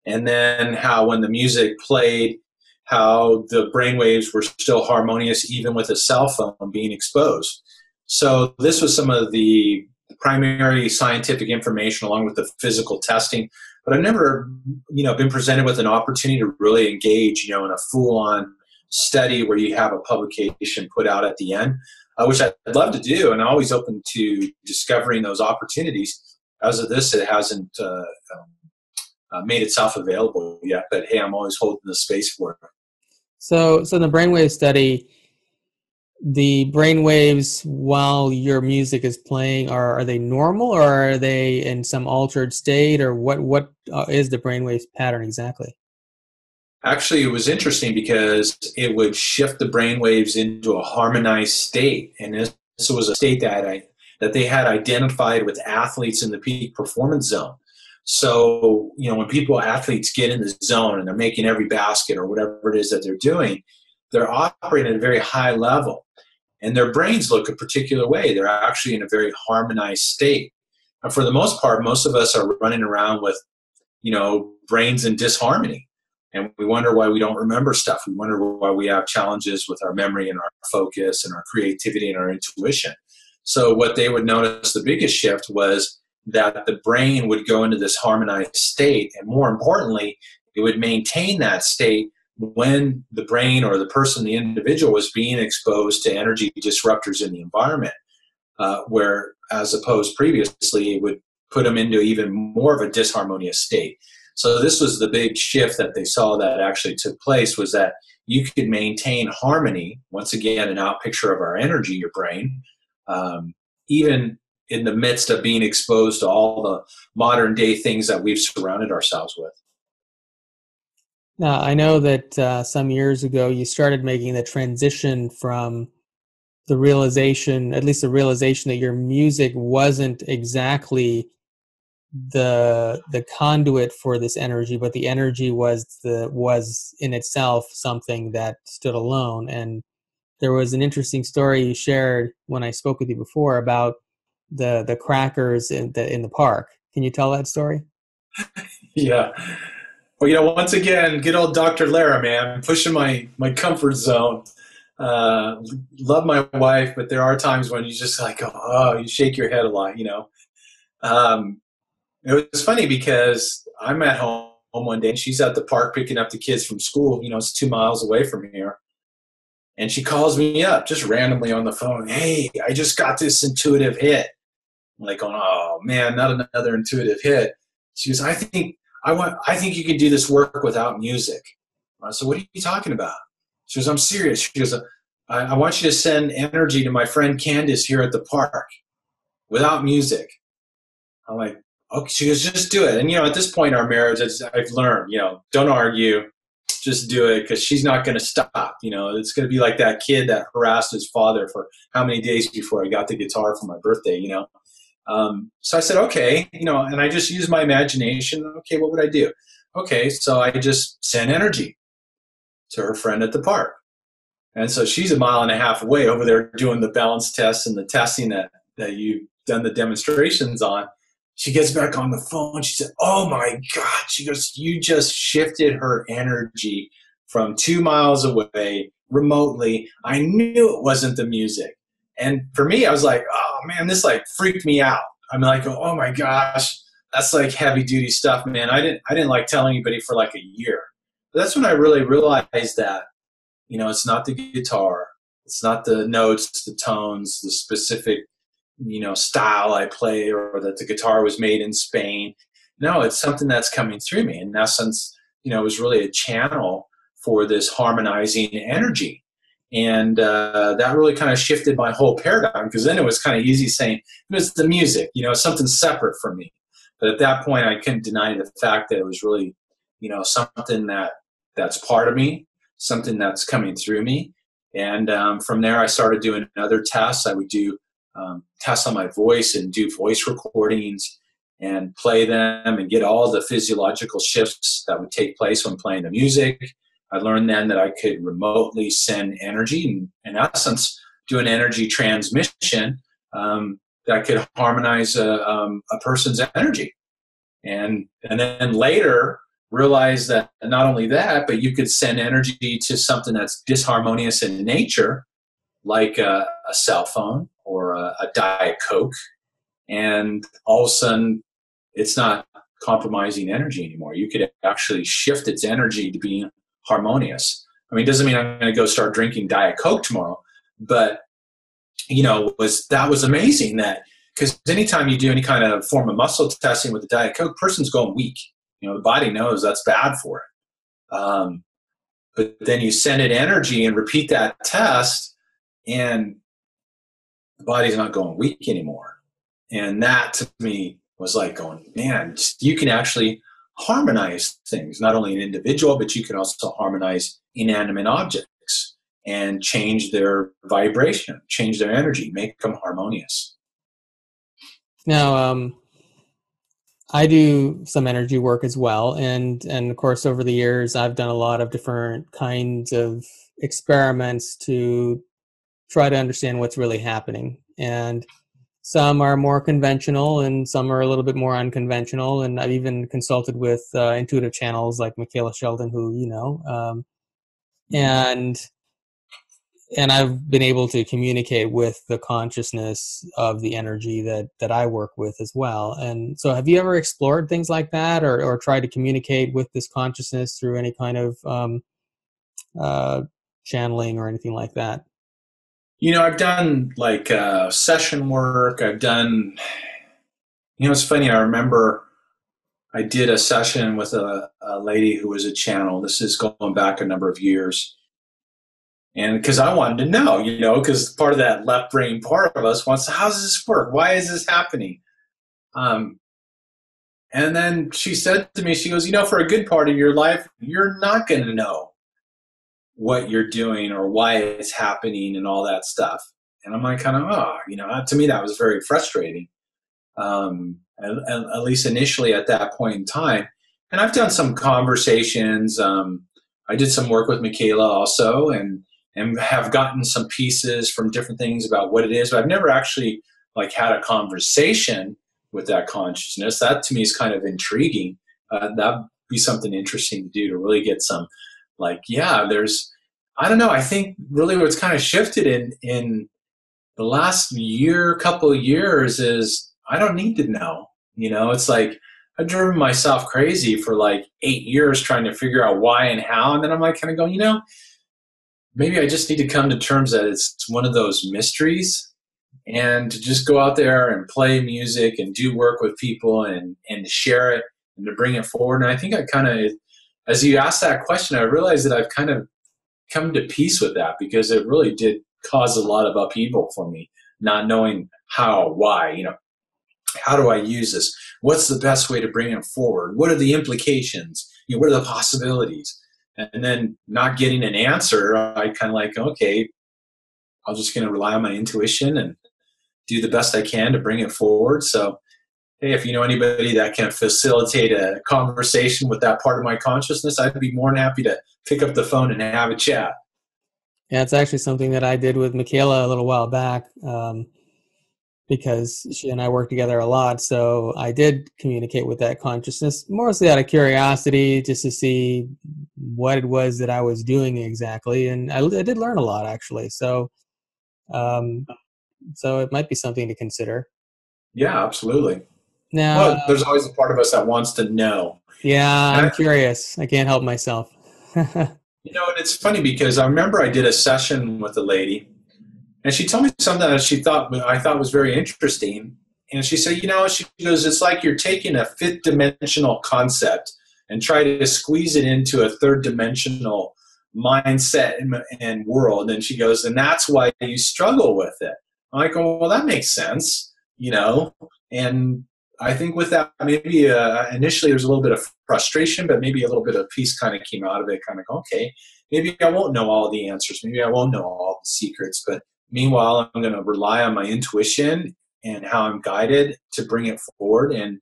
And then how when the music played, how the brainwaves were still harmonious even with a cell phone being exposed. So this was some of the primary scientific information along with the physical testing. But I've never, been presented with an opportunity to really engage, in a full-on study where you have a publication put out at the end, which I'd love to do, and I'm always open to discovering those opportunities. As of this, it hasn't made itself available yet, but hey, I'm always holding the space for it. So in the brainwave study, the brainwaves while your music is playing, are they normal, or are they in some altered state, or what is the brainwave pattern exactly? Actually, it was interesting because it would shift the brainwaves into a harmonized state, and this was a state that they had identified with athletes in the peak performance zone. So, when athletes get in the zone and they're making every basket or whatever it is that they're doing, they're operating at a very high level. And their brains look a particular way. They're actually in a very harmonized state. And for the most part, most of us are running around with, brains in disharmony. And we wonder why we don't remember stuff. We wonder why we have challenges with our memory and our focus and our creativity and our intuition. So what they would notice, the biggest shift was that the brain would go into this harmonized state. And more importantly, it would maintain that state when the brain or the person, the individual, was being exposed to energy disruptors in the environment, where as opposed previously, it would put them into even more of a disharmonious state. So this was the big shift that they saw that actually took place, was that you could maintain harmony, once again, an out picture of our energy, your brain, even in the midst of being exposed to all the modern day things that we've surrounded ourselves with. Now, I know that some years ago you started making the transition from the realization, at least the realization, that your music wasn't exactly the conduit for this energy, but the energy was in itself something that stood alone. And there was an interesting story you shared when I spoke with you before about the crackers in the park. Can you tell that story? Yeah. Well, once again, good old Dr. Lara, man, pushing my comfort zone. Love my wife, but there are times when you just like, you shake your head a lot, It was funny because I'm at home one day and she's at the park picking up the kids from school. It's 2 miles away from here. And she calls me up just randomly on the phone. Hey, I just got this intuitive hit. I'm like, oh man, not another intuitive hit. She goes, I think you can do this work without music. I said, what are you talking about? She goes, I'm serious. She goes, I want you to send energy to my friend Candace here at the park without music. I'm like, okay. She goes, just do it. And, at this point in our marriage, I've learned, don't argue, just do it, because she's not going to stop. It's going to be like that kid that harassed his father for how many days before I got the guitar for my birthday, So I said, okay, and I just used my imagination. Okay, what would I do? Okay, so I just sent energy to her friend at the park. And so she's 1.5 miles away over there doing the balance tests and the testing that you've done the demonstrations on. She gets back on the phone. She said, oh my God. She goes, you just shifted her energy from 2 miles away remotely. I knew it wasn't the music. And for me, I was like, oh man, this like freaked me out. I'm like, oh my gosh, that's like heavy duty stuff, man. I didn't like tell anybody for like a year. But that's when I really realized that, it's not the guitar, it's not the notes, the tones, the specific, style I play, or that the guitar was made in Spain. No, it's something that's coming through me. In essence, it was really a channel for this harmonizing energy. And that really kind of shifted my whole paradigm, because then it was kind of easy saying it was the music, something separate from me. But at that point, I couldn't deny the fact that it was really, something that's part of me, something that's coming through me. And from there, I started doing other tests. I would do tests on my voice and do voice recordings and play them and get all the physiological shifts that would take place when playing the music. I learned then that I could remotely send energy, and in essence, do an energy transmission that could harmonize a person's energy. And then later realize that not only that, but you could send energy to something that's disharmonious in nature, like a cell phone or a Diet Coke, and all of a sudden it's not compromising energy anymore. You could actually shift its energy to being harmonious. I mean, it doesn't mean I'm going to go start drinking Diet Coke tomorrow, but that was amazing, that because anytime you do any kind of form of muscle testing with the Diet Coke, person's going weak. The body knows that's bad for it. But then you send it energy and repeat that test, and the body's not going weak anymore. And that to me was like going, man, you can actually harmonize things, not only an individual, but you can also harmonize inanimate objects and change their vibration, change their energy, make them harmonious. Now, I do some energy work as well, and of course, over the years, I've done a lot of different kinds of experiments to try to understand what's really happening. And some are more conventional, and some are a little bit more unconventional. And I've even consulted with intuitive channels like Michaela Sheldon, who you know, and and I've been able to communicate with the consciousness of the energy that I work with as well. And so, have you ever explored things like that, or tried to communicate with this consciousness through any kind of uh, channeling or anything like that? I've done like session work. I've done, it's funny. I remember I did a session with a lady who was a channel. This is going back a number of years. And because I wanted to know, because part of that left brain part of us wants to, how does this work? Why is this happening? And then she said to me, she goes, for a good part of your life, you're not going to know what you're doing or why it's happening and all that stuff. And I'm like, to me, that was very frustrating. At least initially at that point in time. And I've done some conversations. I did some work with Michaela also, and have gotten some pieces from different things about what it is, but I've never actually like had a conversation with that consciousness. That to me is kind of intriguing. That'd be something interesting to do, to really get some I don't know. I think really what's kind of shifted in the last couple of years is I don't need to know. It's like I've driven myself crazy for like 8 years trying to figure out why and how. And then I'm like kind of going, maybe I just need to come to terms that it's one of those mysteries, and to just go out there and play music and do work with people and to share it and to bring it forward. And I think I kind of, as you asked that question, I realized that I've kind of come to peace with that, because it really did cause a lot of upheaval for me, not knowing how, why, how do I use this? What's the best way to bring it forward? What are the implications? What are the possibilities? And then not getting an answer, I kind of like, okay, I'm just going to rely on my intuition and do the best I can to bring it forward. So, hey, if you know anybody that can facilitate a conversation with that part of my consciousness, I'd be more than happy to pick up the phone and have a chat. Yeah, it's actually something that I did with Michaela a little while back, because she and I worked together a lot. So I did communicate with that consciousness, mostly out of curiosity, just to see what it was that I was doing exactly. And I did learn a lot, actually. Um, so it might be something to consider. Yeah, absolutely. Now, Well, there's always a part of us that wants to know. yeah, And I'm curious. I can't help myself. and it's funny because I remember I did a session with a lady, and she told me something that I thought was very interesting. And she said, she goes, it's like you're taking a fifth dimensional concept and try to squeeze it into a third dimensional mindset and world. And she goes, and that's why you struggle with it. I'm like, oh, well, that makes sense, And I think with that, maybe initially there's a little bit of frustration, but maybe a little bit of peace kind of came out of it. Kind of, okay, maybe I won't know all the answers. Maybe I won't know all the secrets, but meanwhile, I'm going to rely on my intuition and how I'm guided to bring it forward and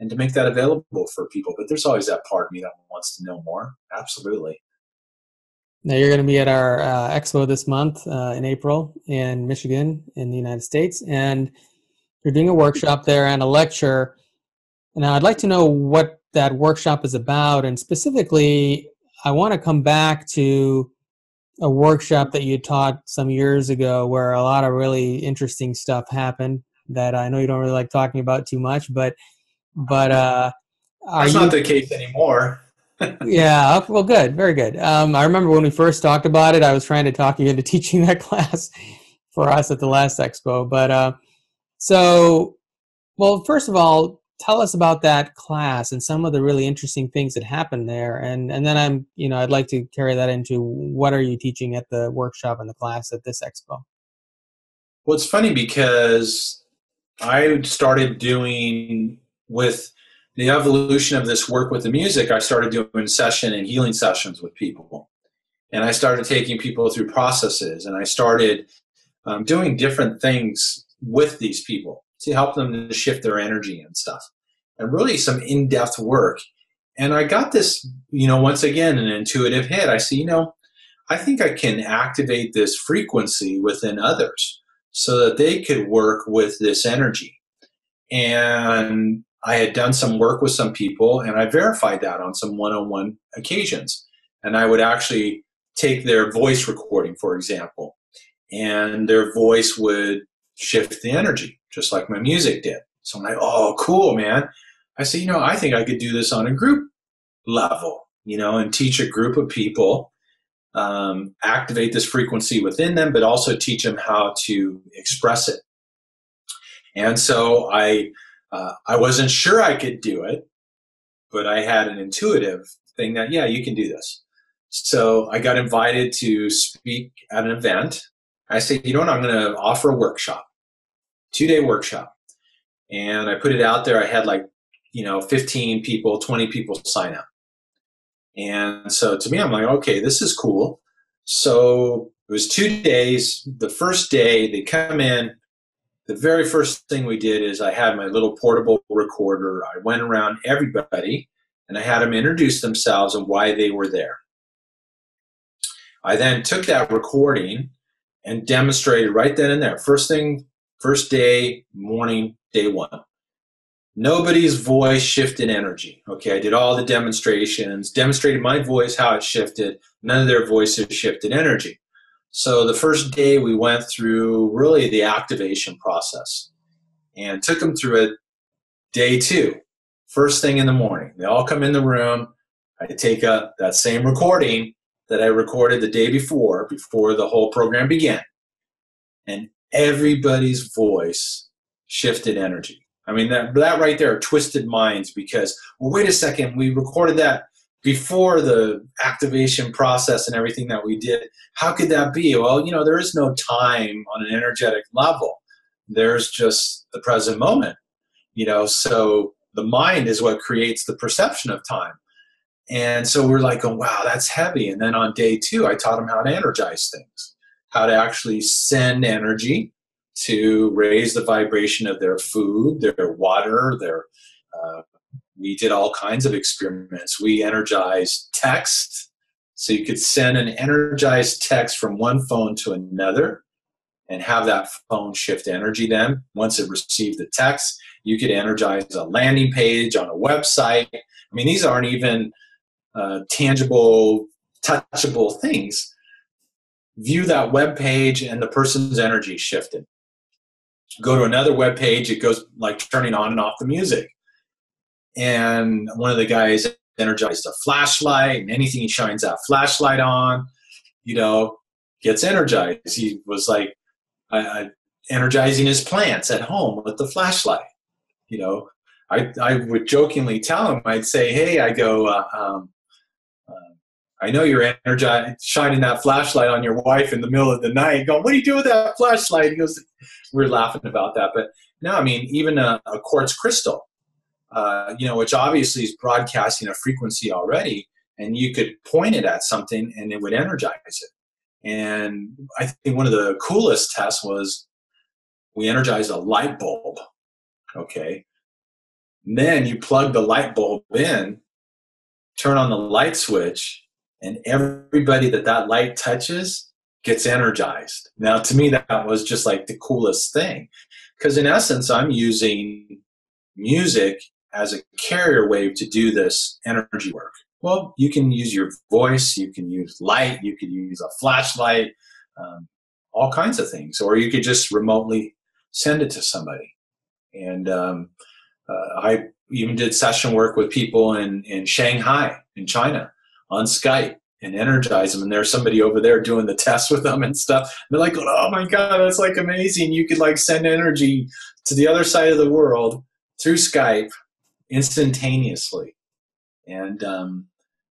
to make that available for people. But there's always that part of me that wants to know more. Absolutely. Now you're going to be at our Expo this month in April in Michigan in the United States, and you're doing a workshop there and a lecture. Now I'd like to know what that workshop is about, and specifically, I want to come back to a workshop that you taught some years ago where a lot of really interesting stuff happened that I know you don't really like talking about too much, but are That's you? not the case anymore. Yeah, well, good, very good. I remember when we first talked about it, I was trying to talk you into teaching that class for us at the last Expo. But well, first of all, tell us about that class and some of the really interesting things that happened there, and then I'd like to carry that into what are you teaching at the workshop and the class at this Expo. Well, it's funny because I started doing with the evolution of this work with the music, I started doing session and healing sessions with people. And I started taking people through processes, and I started doing different things with these people to help them to shift their energy and stuff. and really some in-depth work. And I got this, once again, an intuitive hit. I see, I think I can activate this frequency within others so that they could work with this energy. And I had done some work with some people, and I verified that on some one-on-one occasions. And I would actually take their voice recording, for example, and their voice would shift the energy, just like my music did. So I'm like, oh, cool, man. I said, I think I could do this on a group level, and teach a group of people, activate this frequency within them, but also teach them how to express it. And so I wasn't sure I could do it, but I had an intuitive thing that, yeah, you can do this. So I got invited to speak at an event. I said, I'm going to offer a workshop, 2-day workshop. And I put it out there. I had 15 people, 20 people sign up. And so to me, I'm like, okay, this is cool. So it was 2 days. The first day they come in. The very first thing we did is I had my little portable recorder. I went around everybody and I had them introduce themselves and why they were there. I then took that recording and demonstrated right then and there. First day, morning, day one. Nobody's voice shifted energy. Okay, I did all the demonstrations, demonstrated my voice, how it shifted. None of their voices shifted energy. So the first day we went through really the activation process and took them through it. Day 2, first thing in the morning. They all come in the room. I take that same recording that I recorded the day before the whole program began. And everybody's voice shifted energy. I mean, that right there twisted minds because, well, wait a second, we recorded that before the activation process and everything that we did. How could that be? Well, there is no time on an energetic level. There's just the present moment, so the mind is what creates the perception of time. And so we're like, oh, wow, that's heavy. And then on day 2, I taught them how to energize things, how to actually send energy to raise the vibration of their food, their water, we did all kinds of experiments. We energized text. So you could send an energized text from one phone to another and have that phone shift energy then. Once it received the text, you could energize a landing page on a website. I mean, these aren't even tangible, touchable things. View that web page and the person's energy shifted. Go to another web page, it goes like turning on and off the music. And one of the guys energized a flashlight, and anything he shines that flashlight on, gets energized. He was like energizing his plants at home with the flashlight. I would jokingly tell him, I'd say, hey, I go, I know you're energized, shining that flashlight on your wife in the middle of the night. Going, what do you do with that flashlight? He goes, we're laughing about that. But no, I mean, even a quartz crystal, which obviously is broadcasting a frequency already, and you could point it at something and it would energize it. And I think one of the coolest tests was we energized a light bulb. Okay. And then you plug the light bulb in, turn on the light switch, and everybody that light touches gets energized. Now, to me, that was just like the coolest thing. Because in essence, I'm using music as a carrier wave to do this energy work. Well, you can use your voice, you can use light, you could use a flashlight, all kinds of things. Or you could just remotely send it to somebody. And I even did session work with people in Shanghai, in China, on Skype, and energize them. And there's somebody over there doing the tests with them and stuff. And they're like, oh my God, that's like amazing. You could like send energy to the other side of the world through Skype instantaneously. And,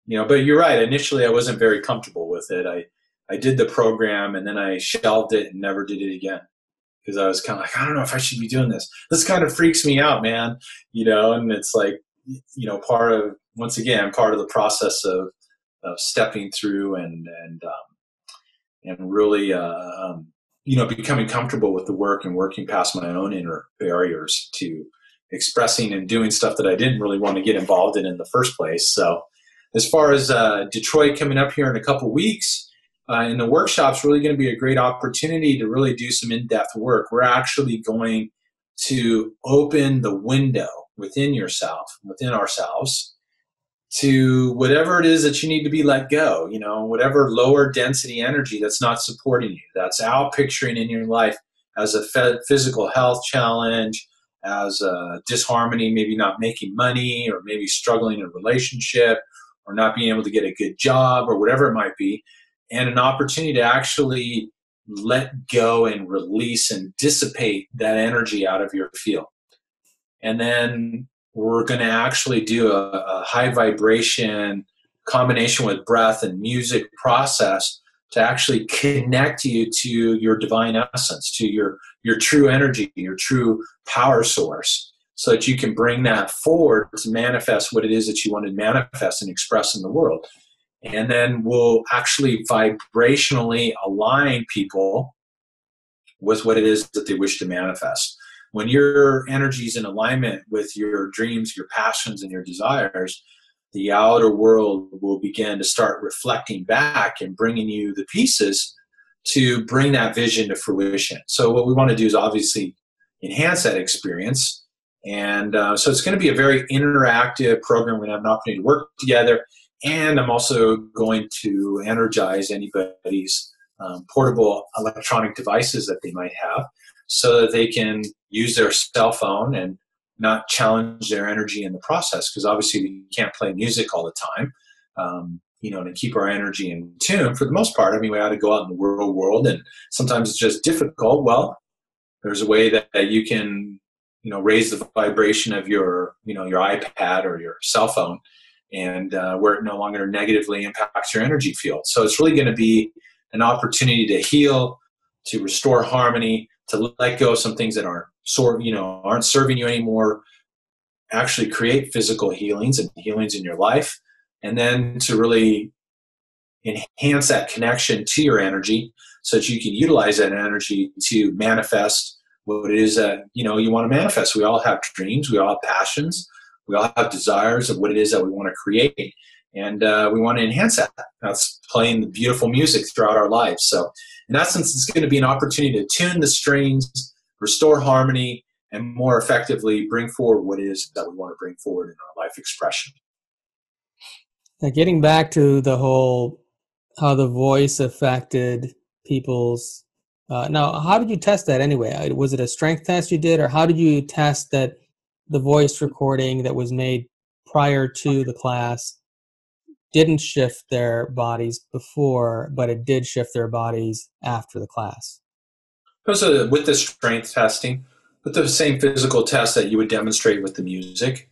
but you're right. Initially, I wasn't very comfortable with it. I did the program and then I shelved it and never did it again. Because I was kind of like, I don't know if I should be doing this. This kind of freaks me out, man. And it's like, part of the process of stepping through and really, becoming comfortable with the work and working past my own inner barriers to expressing and doing stuff that I didn't really want to get involved in the first place. So as far as Detroit coming up here in a couple weeks, in the workshop's really going to be a great opportunity to really do some in-depth work. We're actually going to open the window within yourself, within ourselves, to whatever it is that you need to be let go, whatever lower density energy that's not supporting you, that's out picturing in your life as a physical health challenge, as a disharmony, maybe not making money, or maybe struggling in a relationship, or not being able to get a good job, or whatever it might be, and an opportunity to actually let go and release and dissipate that energy out of your field. And then we're going to actually do a high vibration combination with breath and music process to actually connect you to your divine essence, to your true energy, your true power source, so that you can bring that forward to manifest what it is that you want to manifest and express in the world. And then we'll actually vibrationally align people with what it is that they wish to manifest. When your energy is in alignment with your dreams, your passions, and your desires, the outer world will begin to start reflecting back and bringing you the pieces to bring that vision to fruition. So what we want to do is obviously enhance that experience. And so it's going to be a very interactive program. We're going to have an opportunity to work together. And I'm also going to energize anybody's portable electronic devices that they might have, so that they can use their cell phone and not challenge their energy in the process. Because obviously we can't play music all the time, to keep our energy in tune. For the most part, I mean, we ought to go out in the real world, and sometimes it's just difficult. Well, there's a way that you can, raise the vibration of your iPad or your cell phone, and where it no longer negatively impacts your energy field. So it's really going to be an opportunity to heal, to restore harmony, to let go of some things that aren't serving you anymore, actually create physical healings and healings in your life, and then to really enhance that connection to your energy so that you can utilize that energy to manifest what it is that you want to manifest. We all have dreams, we all have passions, we all have desires of what it is that we want to create, and we want to enhance that. That's playing the beautiful music throughout our lives. So in essence, it's going to be an opportunity to tune the strings, restore harmony, and more effectively bring forward what it is that we want to bring forward in our life expression. Now, getting back to the whole how the voice affected people's now, how did you test that anyway? Was it a strength test you did, or how did you test that the voice recording that was made prior to the class didn't shift their bodies before, but it did shift their bodies after the class? So with the strength testing, with the same physical test that you would demonstrate with the music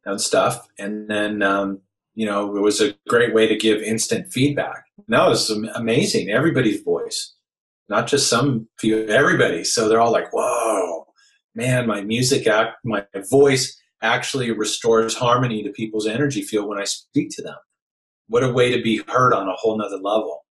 and stuff, and then it was a great way to give instant feedback. And that was amazing. Everybody's voice, not just some few, everybody. So they're all like, "Whoa, man! My voice actually restores harmony to people's energy field when I speak to them. What a way to be heard on a whole nother level."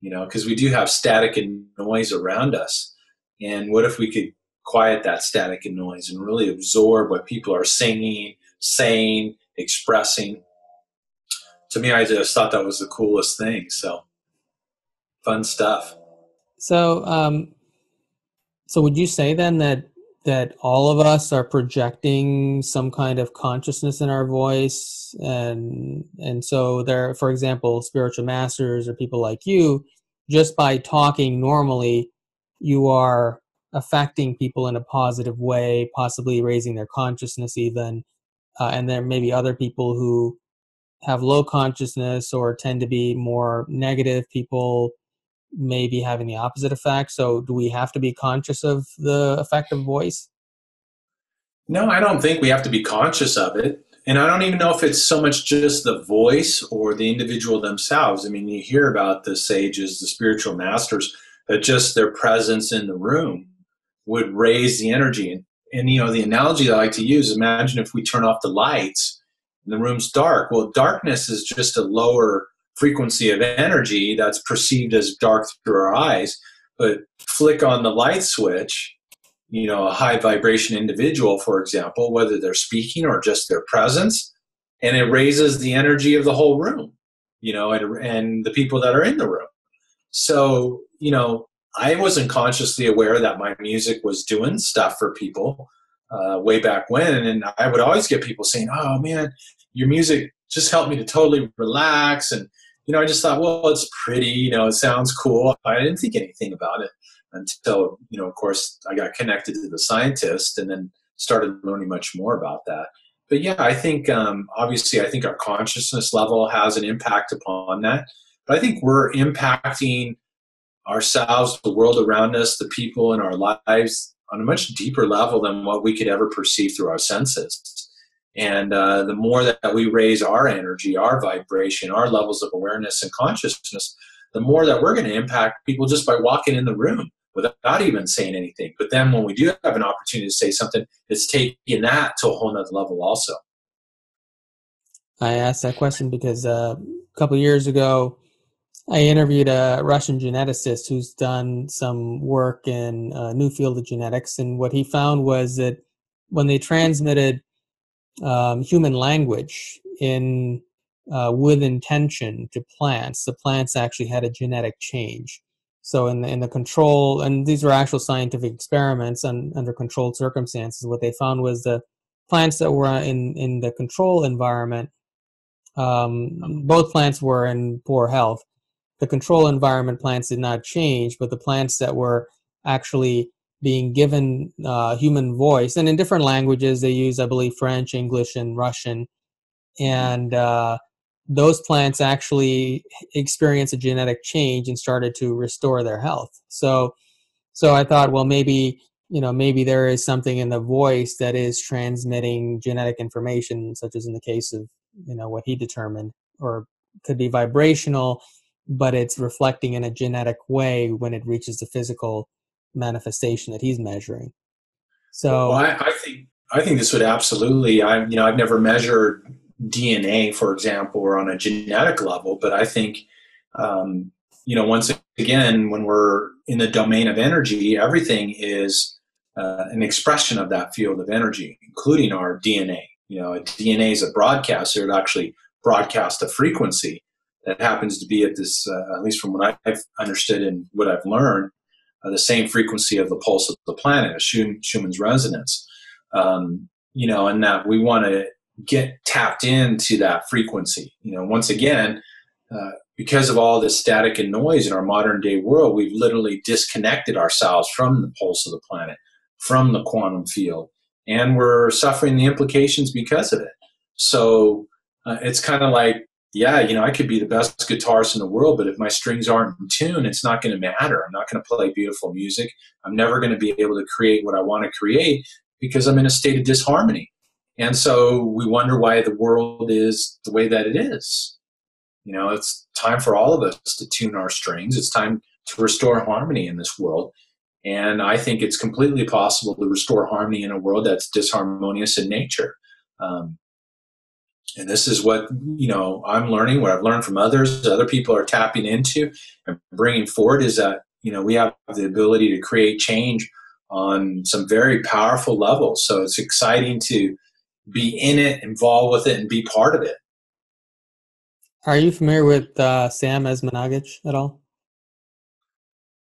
Because we do have static and noise around us. And what if we could quiet that static and noise and really absorb what people are singing, saying, expressing? To me, I just thought that was the coolest thing. So, fun stuff. So, so would you say then that all of us are projecting some kind of consciousness in our voice, and so there, for example, spiritual masters or people like you, just by talking normally, you are affecting people in a positive way, possibly raising their consciousness even, and there may be other people who have low consciousness or tend to be more negative people, may be having the opposite effect. So do we have to be conscious of the effect of voice? No, I don't think we have to be conscious of it. And I don't even know if it's so much just the voice or the individual themselves. I mean, you hear about the sages, the spiritual masters, that just their presence in the room would raise the energy. And the analogy that I like to use, imagine if we turn off the lights and the room's dark. Well, darkness is just a lower frequency of energy that's perceived as dark through our eyes. But flick on the light switch, a high vibration individual, for example, whether they're speaking or just their presence, and it raises the energy of the whole room, and the people that are in the room. So, I wasn't consciously aware that my music was doing stuff for people way back when. And I would always get people saying, "Oh man, your music just helped me to totally relax." And, I just thought, well, it's pretty, it sounds cool. I didn't think anything about it until, of course, I got connected to the scientist and then started learning much more about that. But yeah, I think, obviously, I think our consciousness level has an impact upon that. But I think we're impacting ourselves, the world around us, the people in our lives on a much deeper level than what we could ever perceive through our senses. And the more that we raise our energy, our vibration, our levels of awareness and consciousness, the more that we're going to impact people just by walking in the room without even saying anything. But then when we do have an opportunity to say something, it's taking that to a whole nother level also. I asked that question because a couple of years ago, I interviewed a Russian geneticist who's done some work in a new field of genetics, and what he found was that when they transmitted human language with intention to plants, the plants actually had a genetic change. So in the control, and these were actual scientific experiments under controlled circumstances, what they found was the plants that were in the control environment, both plants were in poor health. The control environment plants did not change, but the plants that were actually being given human voice, and in different languages, they use, I believe, French, English, and Russian, and those plants actually experienced a genetic change and started to restore their health. So I thought, well, maybe there is something in the voice that is transmitting genetic information, such as in the case of what he determined, or could be vibrational, but it's reflecting in a genetic way when it reaches the physical manifestation that he's measuring. So, well, I think this would absolutely. I've never measured DNA, for example, or on a genetic level, but I think, once again, when we're in the domain of energy, everything is an expression of that field of energy, including our DNA. A DNA is a broadcaster; it actually broadcasts a frequency that happens to be at this, at least from what I've understood and what I've learned, the same frequency of the pulse of the planet, Schumann's resonance. And that we want to get tapped into that frequency. Once again, because of all this static and noise in our modern day world, we've literally disconnected ourselves from the pulse of the planet, from the quantum field, and we're suffering the implications because of it. So it's kind of like, yeah, I could be the best guitarist in the world, but if my strings aren't in tune, it's not going to matter. I'm not going to play beautiful music. I'm never going to be able to create what I want to create because I'm in a state of disharmony. And so we wonder why the world is the way that it is. It's time for all of us to tune our strings. It's time to restore harmony in this world. And I think it's completely possible to restore harmony in a world that's disharmonious in nature. And this is what, I'm learning, what I've learned from others, other people are tapping into and bringing forward, is that, we have the ability to create change on some very powerful levels. So it's exciting to be in it, involved with it, and be part of it. Are you familiar with Sam Esmanagich at all?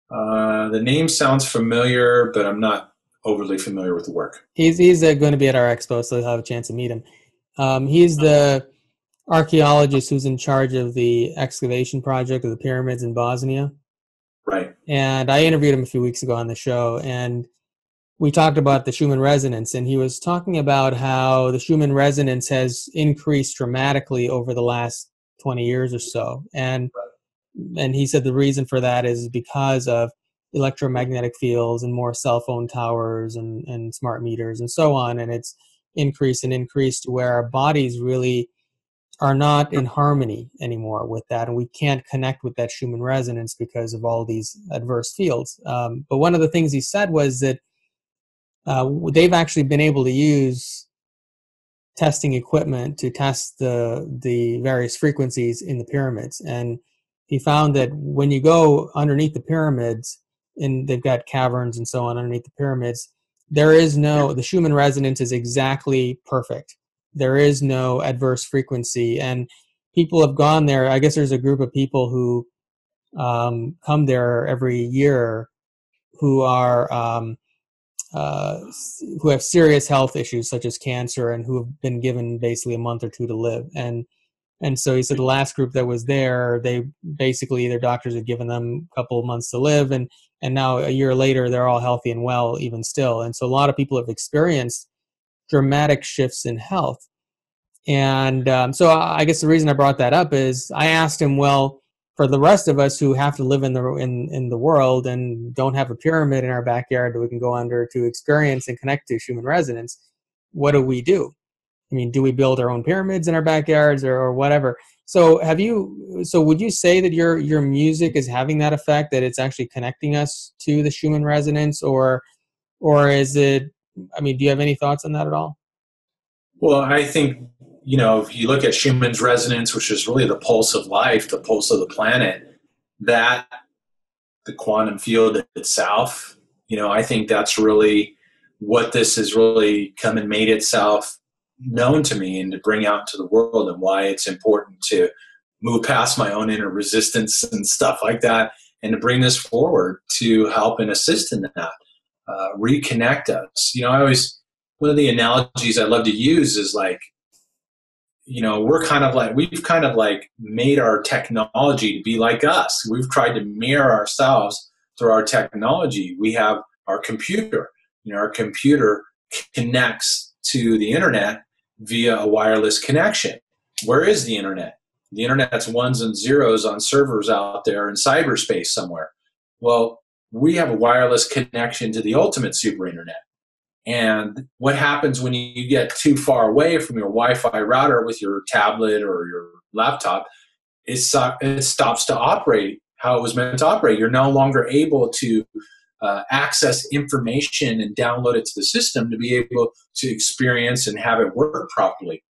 The name sounds familiar, but I'm not overly familiar with the work. He's going to be at our expo, so you'll have a chance to meet him. He's the archaeologist who's in charge of the excavation project of the pyramids in Bosnia. Right. And I interviewed him a few weeks ago on the show, and we talked about the Schumann resonance, and he was talking about how the Schumann resonance has increased dramatically over the last 20 years or so. And he said the reason for that is because of electromagnetic fields and more cell phone towers and smart meters and so on. And it's increased to where our bodies really are not in harmony anymore with that. And we can't connect with that Schumann resonance because of all these adverse fields. But one of the things he said was that they've actually been able to use testing equipment to test the various frequencies in the pyramids. And he found that when you go underneath the pyramids, and they've got caverns and so on underneath the pyramids, the Schumann resonance is exactly perfect. There is no adverse frequency. And people have gone there. I guess there's a group of people who come there every year who are who have serious health issues such as cancer and who have been given basically a month or two to live. And so he said the last group that was there, they basically, their doctors had given them a couple of months to live, and now a year later they're all healthy and well even still. And so a lot of people have experienced dramatic shifts in health. And so I guess the reason I brought that up is I asked him, well, for the rest of us who have to live in the world and don't have a pyramid in our backyard that we can go under to experience and connect to Schumann resonance, what do we do? I mean, do we build our own pyramids in our backyards or whatever? So would you say that your music is having that effect, that it's actually connecting us to the Schumann resonance, or is it, I mean, do you have any thoughts on that at all? Well, I think, if you look at Schumann's resonance, which is really the pulse of life, the pulse of the planet, that the quantum field itself, I think that's really what this has really come and made itself known to me and to bring out to the world, and why it's important to move past my own inner resistance and stuff like that, and to bring this forward to help and assist in that, reconnect us. One of the analogies I love to use is like, we've kind of like made our technology to be like us. We've tried to mirror ourselves through our technology. We have our computer. Our computer connects to the internet via a wireless connection. Where is the internet? The internet's ones and zeros on servers out there in cyberspace somewhere. Well, we have a wireless connection to the ultimate super internet. And what happens when you get too far away from your Wi-Fi router with your tablet or your laptop? It stops to operate how it was meant to operate. You're no longer able to access information and download it to the system to be able to experience and have it work properly.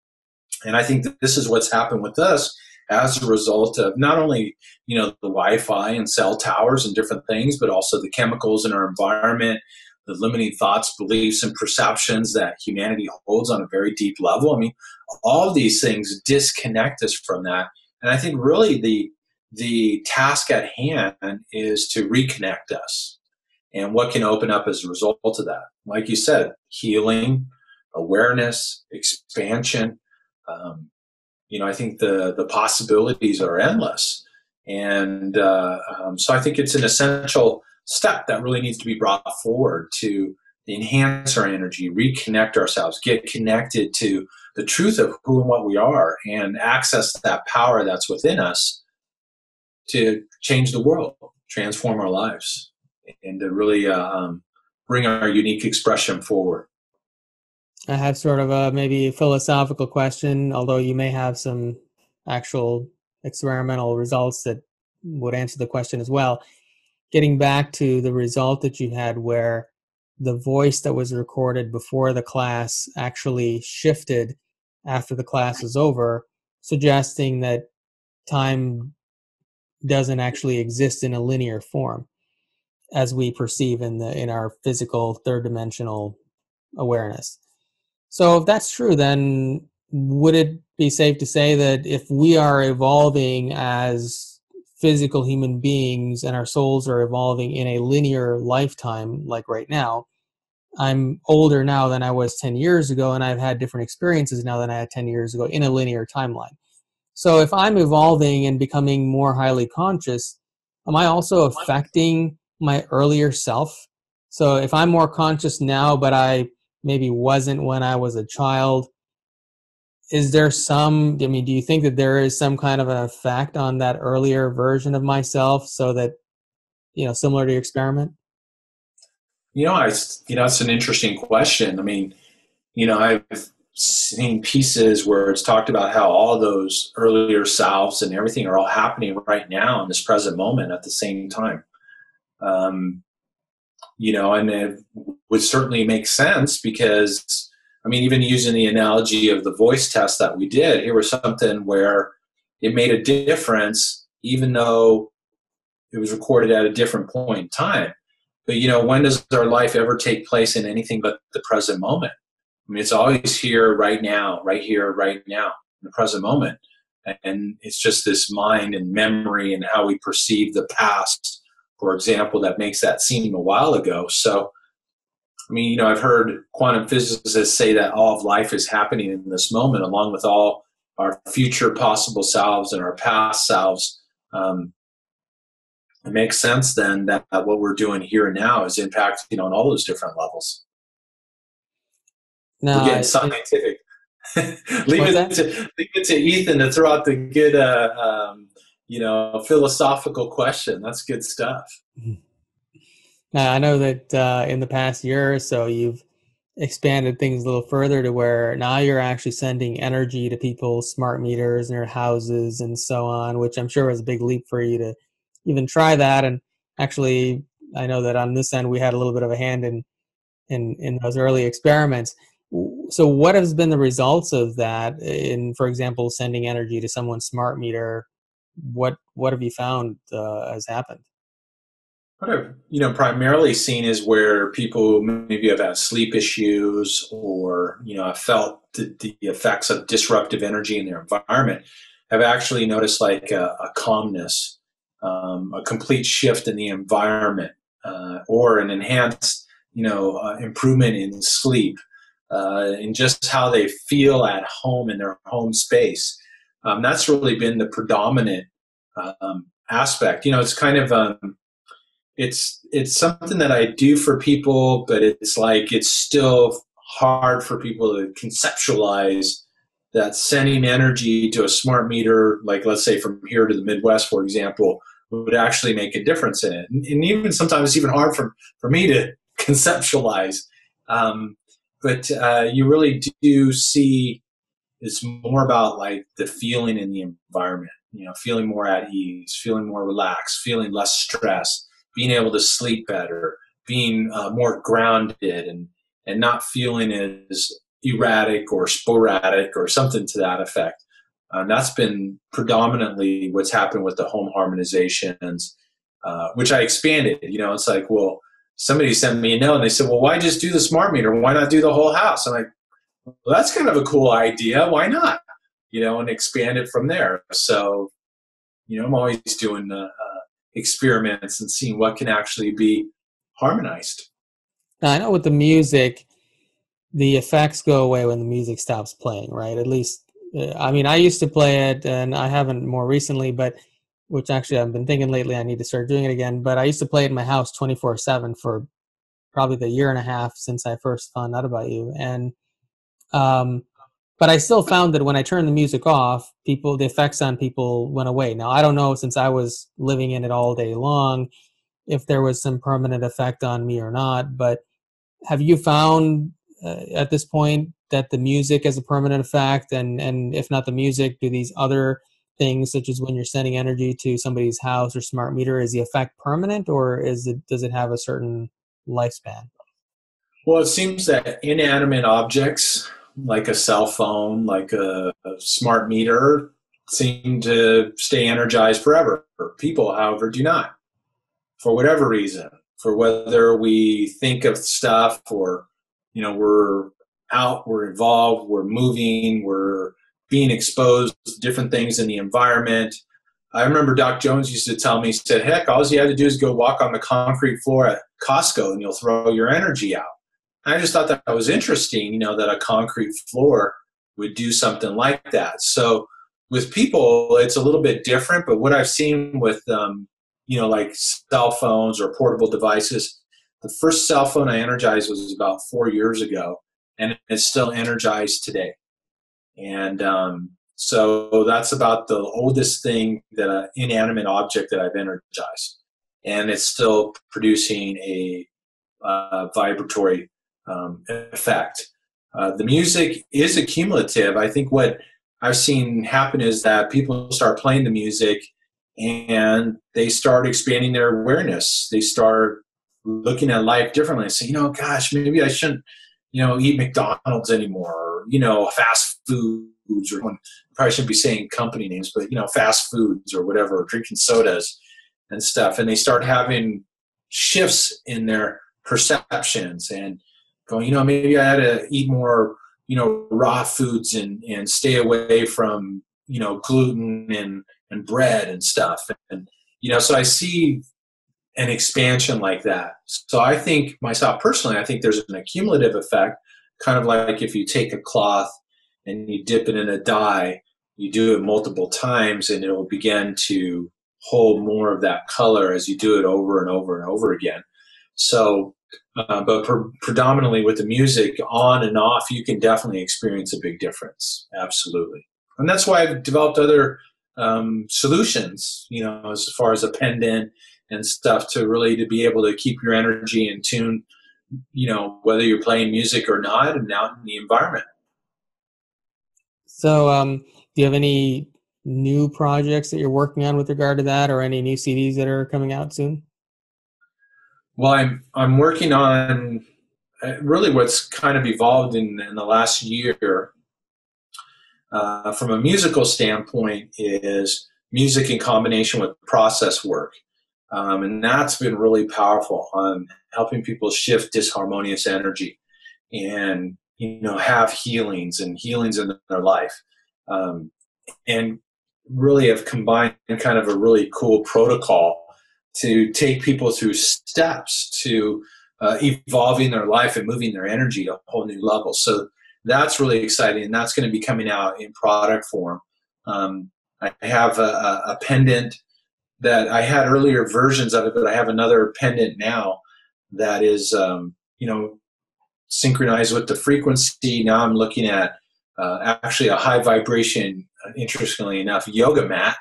And I think that this is what's happened with us as a result of not only, the Wi-Fi and cell towers and different things, but also the chemicals in our environment, the limiting thoughts, beliefs, and perceptions that humanity holds on a very deep level. I mean, all of these things disconnect us from that. And I think really the task at hand is to reconnect us. And what can open up as a result of that? Like you said, healing, awareness, expansion. I think the possibilities are endless. And so I think it's an essential step that really needs to be brought forward to enhance our energy, reconnect ourselves, get connected to the truth of who and what we are, and access that power that's within us to change the world, transform our lives, and to really bring our unique expression forward. I have sort of a maybe philosophical question, although you may have some actual experimental results that would answer the question as well. Getting back to the result that you had where the voice that was recorded before the class actually shifted after the class was over, suggesting that time doesn't actually exist in a linear form as we perceive in our physical third dimensional awareness. So if that's true, then would it be safe to say that if we are evolving as physical human beings and our souls are evolving in a linear lifetime, like right now, I'm older now than I was 10 years ago, and I've had different experiences now than I had 10 years ago in a linear timeline. So if I'm evolving and becoming more highly conscious, am I also affecting my earlier self? So if I'm more conscious now, but I maybe wasn't when I was a child, is there do you think that there is some kind of an effect on that earlier version of myself, so that, similar to your experiment? It's an interesting question. I mean, I've seen pieces where it's talked about how all those earlier selves and everything are all happening right now in this present moment at the same time. And it would certainly make sense because, even using the analogy of the voice test that we did, here was something where it made a difference, even though it was recorded at a different point in time. But, when does our life ever take place in anything but the present moment? I mean, it's always here, right now, right here, right now, in the present moment. And it's just this mind and memory and how we perceive the past, for example, that makes that seem a while ago. So, I mean, I've heard quantum physicists say that all of life is happening in this moment, along with all our future possible selves and our past selves. It makes sense then that what we're doing here and now is impacting on all those different levels. No, We're getting scientific. leave it to Ethan to throw out the good, philosophical question. That's good stuff. Now, I know that in the past year or so, you've expanded things a little further to where now you're actually sending energy to people's smart meters and their houses and so on, which I'm sure was a big leap for you to even try that. And actually, I know that on this end, we had a little bit of a hand in those early experiments. So what has been the results of that in, for example, sending energy to someone's smart meter? What have you found has happened? What I've primarily seen is where people maybe have had sleep issues or have felt the effects of disruptive energy in their environment have actually noticed like a calmness, a complete shift in the environment, or an enhanced improvement in sleep, and just how they feel at home in their home space. That's really been the predominant aspect. It's kind of it's something that I do for people, but it's still hard for people to conceptualize that sending energy to a smart meter, like let's say from here to the Midwest, for example, would actually make a difference in it. And even sometimes it's even hard for me to conceptualize. But you really do see it's more about like the feeling in the environment, feeling more at ease, feeling more relaxed, feeling less stressed, being able to sleep better, being more grounded and not feeling as erratic or sporadic or something to that effect. That's been predominantly what's happened with the home harmonizations, which I expanded. It's like, well, somebody sent me a note and they said, well, why just do the smart meter? Why not do the whole house? I'm like, well, that's kind of a cool idea. Why not? And expand it from there. So, I'm always doing experiments and seeing what can actually be harmonized. Now, I know with the music, the effects go away when the music stops playing, right? At least, I mean, I used to play it, and I haven't more recently, but which actually I've been thinking lately I need to start doing it again. But I used to play it in my house 24/7 for probably the year and a half since I first found out about you. And but I still found that when I turned the music off, the effects on people went away. Now, I don't know, since I was living in it all day long, if there was some permanent effect on me or not. But have you found at this point that the music has a permanent effect? And if not the music, do these other things, such as when you're sending energy to somebody's house or smart meter, is the effect permanent, or does it have a certain lifespan? Well, it seems that inanimate objects like a cell phone, like a smart meter, seem to stay energized forever. People, however, do not, for whatever reason. For whether we think of stuff or, we're out, we're involved, we're moving, we're being exposed to different things in the environment. I remember Doc Jones used to tell me, he said, heck, all you have to do is go walk on the concrete floor at Costco and you'll throw your energy out. I just thought that was interesting, that a concrete floor would do something like that. So with people, it's a little bit different, but what I've seen with, like cell phones or portable devices, the first cell phone I energized was about 4 years ago, and it's still energized today. And so that's about the oldest thing, that an inanimate object that I've energized. And it's still producing a vibratory effect. The music is accumulative. I think what I've seen happen is that people start playing the music and they start expanding their awareness. They start looking at life differently and say, gosh, maybe I shouldn't, eat McDonald's anymore, or, fast foods, or probably shouldn't be saying company names, but, fast foods or whatever, or drinking sodas and stuff. And they start having shifts in their perceptions and going, maybe I had to eat more, raw foods and stay away from, gluten and bread and stuff. And, so I see an expansion like that. So I think myself personally, I think there's an accumulative effect, kind of like if you take a cloth and you dip it in a dye, you do it multiple times and it will begin to hold more of that color as you do it over and over and over again. So, but predominantly with the music on and off, you can definitely experience a big difference. Absolutely. And that's why I've developed other solutions, as far as a pendant and stuff to be able to keep your energy in tune, whether you're playing music or not and out in the environment. So, do you have any new projects that you're working on with regard to that, or any new CDs that are coming out soon? Well, I'm working on really what's kind of evolved in the last year from a musical standpoint is music in combination with process work. And that's been really powerful on helping people shift disharmonious energy and, have healings in their life. And really have combined kind of a really cool protocol to take people through steps to evolving their life and moving their energy to a whole new level. So that's really exciting, and that's going to be coming out in product form. I have a pendant that I had earlier versions of it, but I have another pendant now that is, synchronized with the frequency. Now I'm looking at actually a high vibration, interestingly enough, yoga mat,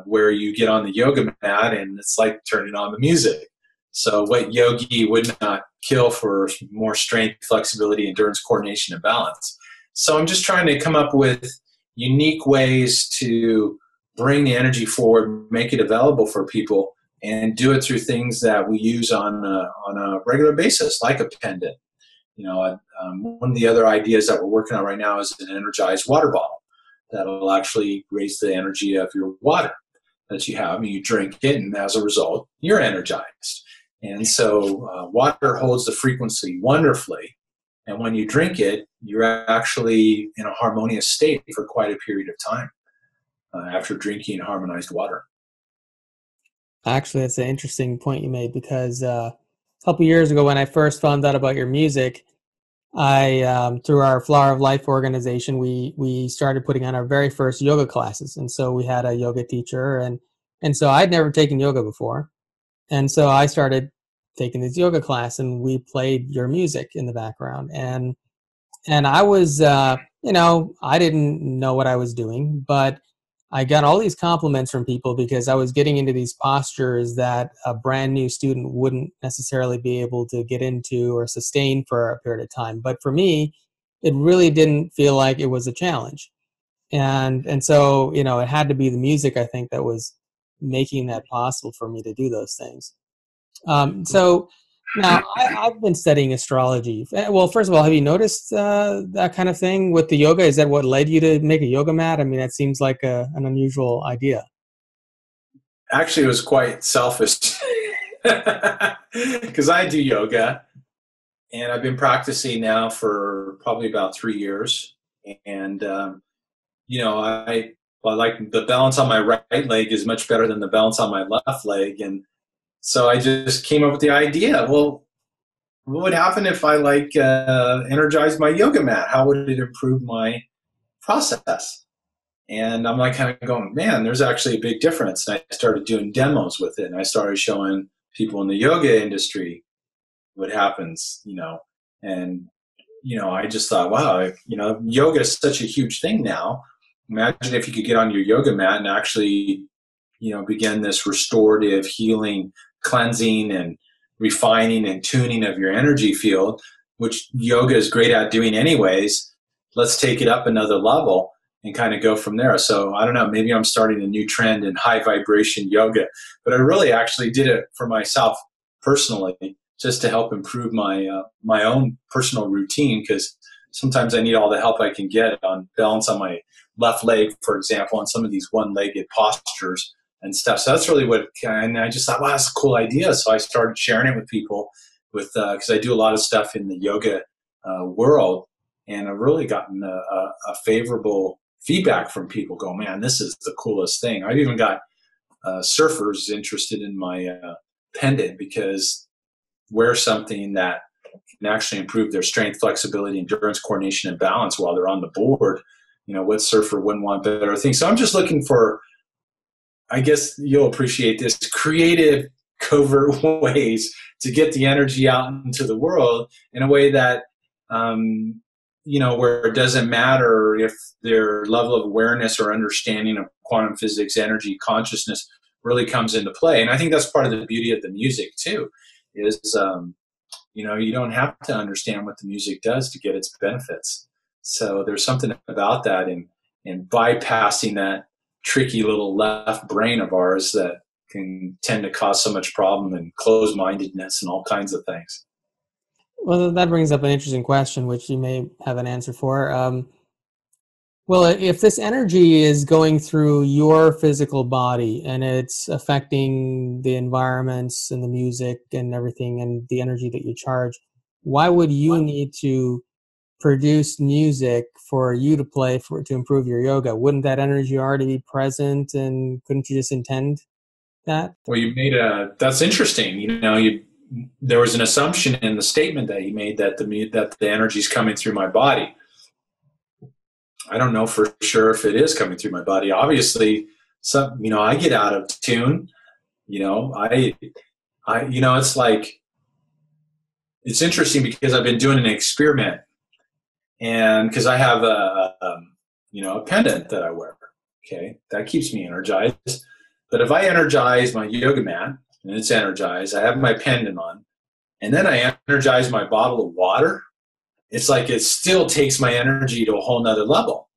where you get on the yoga mat and it's like turning on the music. So what yogi would not kill for more strength, flexibility, endurance, coordination, and balance. So I'm just trying to come up with unique ways to bring the energy forward, make it available for people, and do it through things that we use on a regular basis, like a pendant. One of the other ideas that we're working on right now is an energized water bottle that will actually raise the energy of your water that you have. You drink it, and as a result, you're energized. And so water holds the frequency wonderfully. And when you drink it, you're actually in a harmonious state for quite a period of time after drinking harmonized water. Actually, that's an interesting point you made, because a couple years ago when I first found out about your music, I through our Flower of Life organization, we started putting on our very first yoga classes. And so we had a yoga teacher, and so I'd never taken yoga before. And so I started taking this yoga class, and we played your music in the background. And I was, I didn't know what I was doing, but I got all these compliments from people because I was getting into these postures that a brand new student wouldn't necessarily be able to get into or sustain for a period of time. But for me, it really didn't feel like it was a challenge. And so, it had to be the music, I think, that was making that possible for me to do those things. So now I've been studying astrology. Well, first of all, have you noticed that kind of thing with the yoga? Is that what led you to make a yoga mat? I mean, that seems like an unusual idea. Actually, it was quite selfish because I do yoga and I've been practicing now for probably about 3 years. And, I like the balance on my right leg is much better than the balance on my left leg. And so I just came up with the idea, well, what would happen if I energized my yoga mat? How would it improve my process? And I'm kind of going, man, there's actually a big difference. And I started doing demos with it, and I started showing people in the yoga industry what happens, and, I just thought, wow, yoga is such a huge thing now. Imagine if you could get on your yoga mat and actually, begin this restorative healing, cleansing and refining and tuning of your energy field, which yoga is great at doing anyways. Let's take it up another level and kind of go from there. So I don't know, maybe I'm starting a new trend in high vibration yoga, but I really actually did it for myself personally, just to help improve my own personal routine, because sometimes I need all the help I can get on balance on my left leg, for example, on some of these one-legged postures and stuff. So that's really what, and I just thought, wow, that's a cool idea. So I started sharing it with people because I do a lot of stuff in the yoga world, and I've really gotten a favorable feedback from people going, man, this is the coolest thing. I've even got surfers interested in my pendant because wear something that can actually improve their strength, flexibility, endurance, coordination, and balance while they're on the board. What surfer wouldn't want better things? So I'm just looking for, I guess you'll appreciate this, creative, covert ways to get the energy out into the world in a way that, where it doesn't matter if their level of awareness or understanding of quantum physics, energy, consciousness really comes into play. And I think that's part of the beauty of the music too, is, you don't have to understand what the music does to get its benefits. So there's something about that in bypassing that tricky little left brain of ours that can tend to cause so much problem and closed-mindedness and all kinds of things. Well, that brings up an interesting question, which you may have an answer for. Well, if this energy is going through your physical body and it's affecting the environments and the music and everything and the energy that you charge, why would you need to produce music for you to play to improve your yoga? Wouldn't that energy already be present, and couldn't you just intend that? Well, that's interesting. There was an assumption in the statement that you made that the energy is coming through my body. I don't know for sure if it is coming through my body. Obviously, I get out of tune. It's like, it's interesting because I've been doing an experiment, and because I have a pendant that I wear. Okay, that keeps me energized. But if I energize my yoga mat and it's energized, I have my pendant on, and then I energize my bottle of water, it's like it still takes my energy to a whole nother level.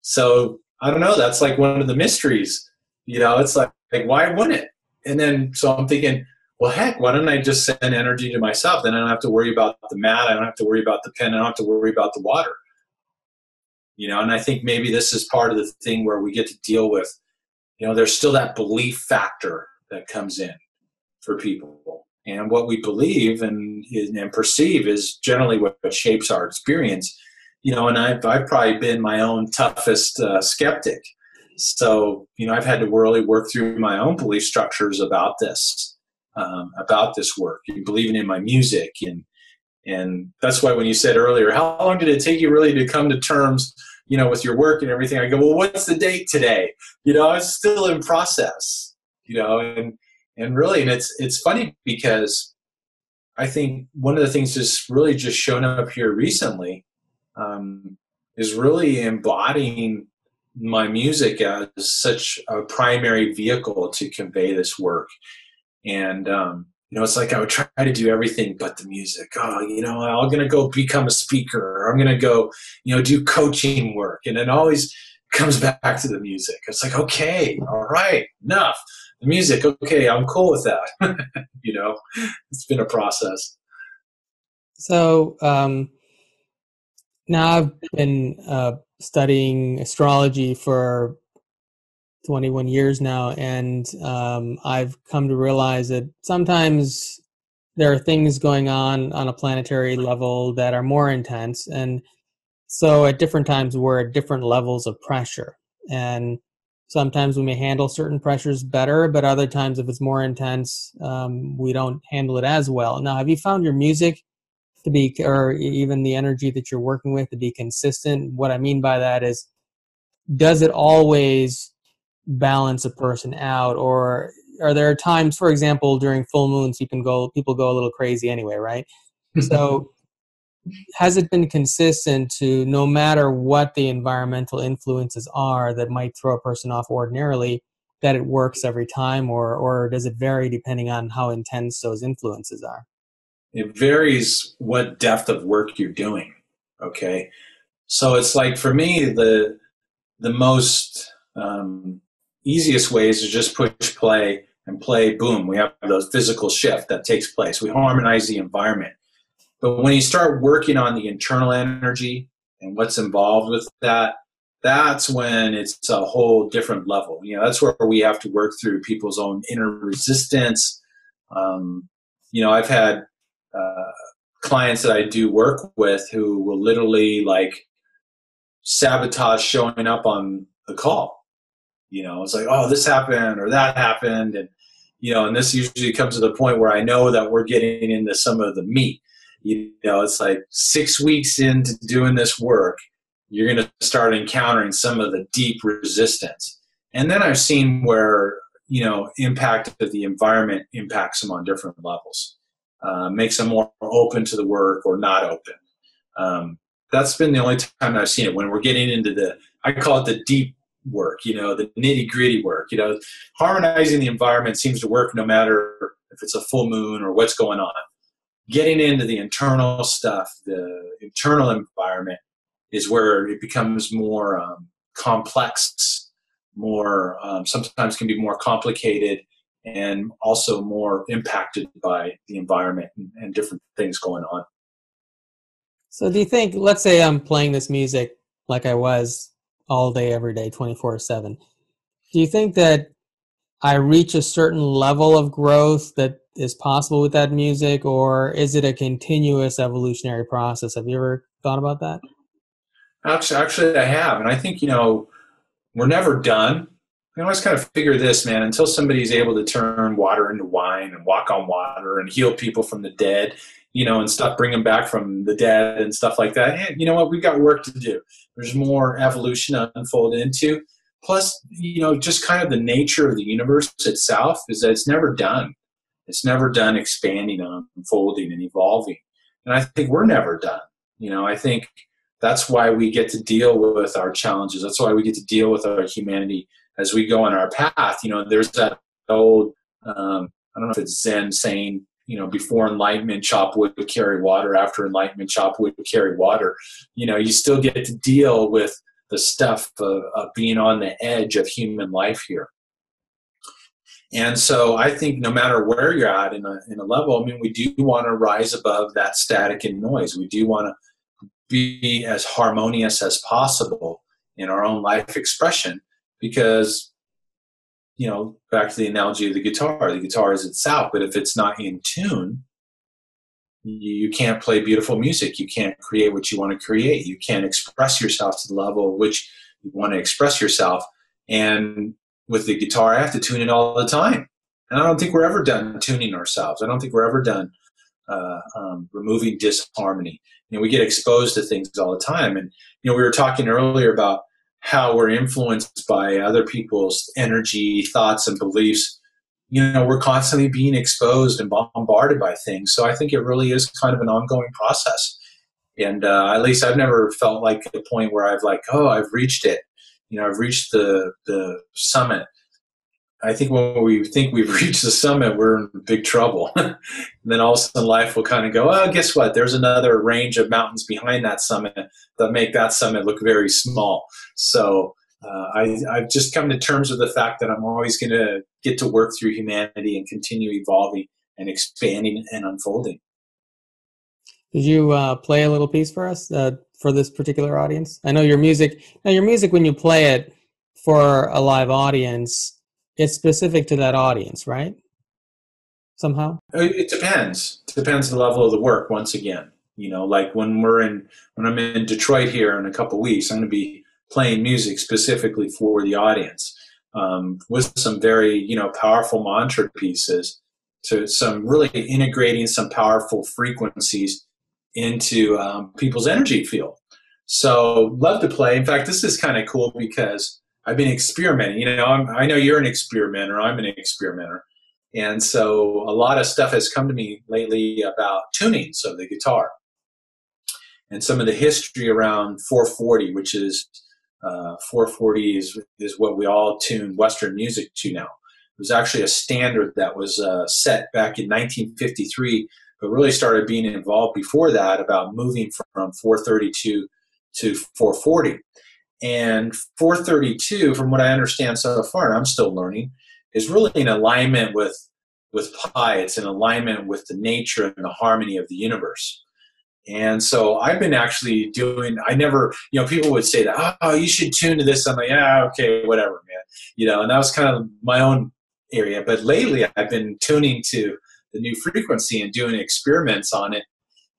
So I don't know, that's like one of the mysteries. It's like why wouldn't it? And then so I'm thinking, well, heck, why don't I just send energy to myself? Then I don't have to worry about the mat, I don't have to worry about the pen, I don't have to worry about the water. And I think maybe this is part of the thing where we get to deal with, there's still that belief factor that comes in for people. And what we believe and perceive is generally what shapes our experience. And I've probably been my own toughest skeptic. So, I've had to really work through my own belief structures about this work, and believing in my music. And that's why when you said earlier, how long did it take you really to come to terms, with your work and everything? I go, well, what's the date today? It's still in process, and really, and it's funny because I think one of the things that's really just shown up here recently is really embodying my music as such a primary vehicle to convey this work. And, it's like I would try to do everything but the music. I'm going to go become a speaker, or I'm going to go, do coaching work. And it always comes back to the music. It's like, okay, all right, enough. The music, okay, I'm cool with that. It's been a process. So now I've been studying astrology for 21 years now, and I've come to realize that sometimes there are things going on a planetary level that are more intense, and so at different times we're at different levels of pressure, and sometimes we may handle certain pressures better, but other times if it's more intense, we don't handle it as well. Now, have you found your music to be, or even the energy that you're working with, to be consistent? What I mean by that is, does it always balance a person out, or are there times, for example, during full moons, people go a little crazy anyway, right? So has it been consistent to, no matter what the environmental influences are that might throw a person off ordinarily, that it works every time, or does it vary depending on how intense those influences are? It varies what depth of work you're doing. Okay. So it's like, for me, the most easiest ways is just push play and play, boom. We have those physical shift that takes place. We harmonize the environment. But when you start working on the internal energy and what's involved with that, that's when it's a whole different level. That's where we have to work through people's own inner resistance. I've had clients that I do work with who will literally like sabotage showing up on the call. It's like, oh, this happened or that happened. And this usually comes to the point where I know that we're getting into some of the meat. It's like 6 weeks into doing this work, you're going to start encountering some of the deep resistance. And then I've seen where, impact of the environment impacts them on different levels, makes them more open to the work or not open. That's been the only time I've seen it, when we're getting into I call it the deep work, the nitty gritty work. Harmonizing the environment seems to work no matter if it's a full moon or what's going on. Getting into the internal stuff, the internal environment, is where it becomes more complex, more sometimes can be more complicated, and also more impacted by the environment and different things going on. So do you think, let's say I'm playing this music like I was all day, every day, 24/7. Do you think that I reach a certain level of growth that is possible with that music, or is it a continuous evolutionary process? Have you ever thought about that? Actually, I have. And I think, we're never done. I always kind of figure this, man, until somebody's able to turn water into wine and walk on water and heal people from the dead, and stuff, bring them back from the dead and stuff like that. Hey, you know what? We've got work to do. There's more evolution to unfold into. Plus, just kind of the nature of the universe itself is that it's never done. It's never done expanding and unfolding and evolving. And I think we're never done. I think that's why we get to deal with our challenges. That's why we get to deal with our humanity as we go on our path. There's that old, I don't know if it's Zen saying, before enlightenment, chop wood would carry water. After enlightenment, chop wood would carry water. You still get to deal with the stuff of being on the edge of human life here. And so I think no matter where you're at in a level, we do want to rise above that static and noise. We do want to be as harmonious as possible in our own life expression, because, back to the analogy of the guitar is itself, but if it's not in tune, you can't play beautiful music. You can't create what you want to create. You can't express yourself to the level at which you want to express yourself. And with the guitar, I have to tune it all the time. And I don't think we're ever done tuning ourselves. I don't think we're ever done removing disharmony. We get exposed to things all the time. And, we were talking earlier about how we're influenced by other people's energy, thoughts, and beliefs. We're constantly being exposed and bombarded by things. So I think it really is kind of an ongoing process. And at least I've never felt like a point where I've reached it. I've reached the summit. I think when we think we've reached the summit, we're in big trouble. And then all of a sudden life will kind of go, oh, guess what? There's another range of mountains behind that summit that make that summit look very small. So I've just come to terms with the fact that I'm always going to get to work through humanity and continue evolving and expanding and unfolding. Did you play a little piece for us for this particular audience? I know your music. Now, your music, when you play it for a live audience, it's specific to that audience, right? Somehow? It depends. It depends on the level of the work, once again. Like when I'm in Detroit here in a couple of weeks, I'm going to be playing music specifically for the audience, with some very, powerful mantra pieces, to some really integrating some powerful frequencies into people's energy field. So love to play. In fact, this is kind of cool because I've been experimenting. I know you're an experimenter. I'm an experimenter. And so a lot of stuff has come to me lately about tunings of the guitar and some of the history around 440, which is 440 is what we all tune Western music to now. It was actually a standard that was set back in 1953, but really started being involved before that, about moving from 432 to 440. And 432, from what I understand so far, and I'm still learning, is really in alignment with pi. It's in alignment with the nature and the harmony of the universe. And so I've been actually doing, I never, people would say that, oh, you should tune to this. I'm like, yeah, okay, whatever, man. And that was kind of my own area. But lately I've been tuning to the new frequency and doing experiments on it,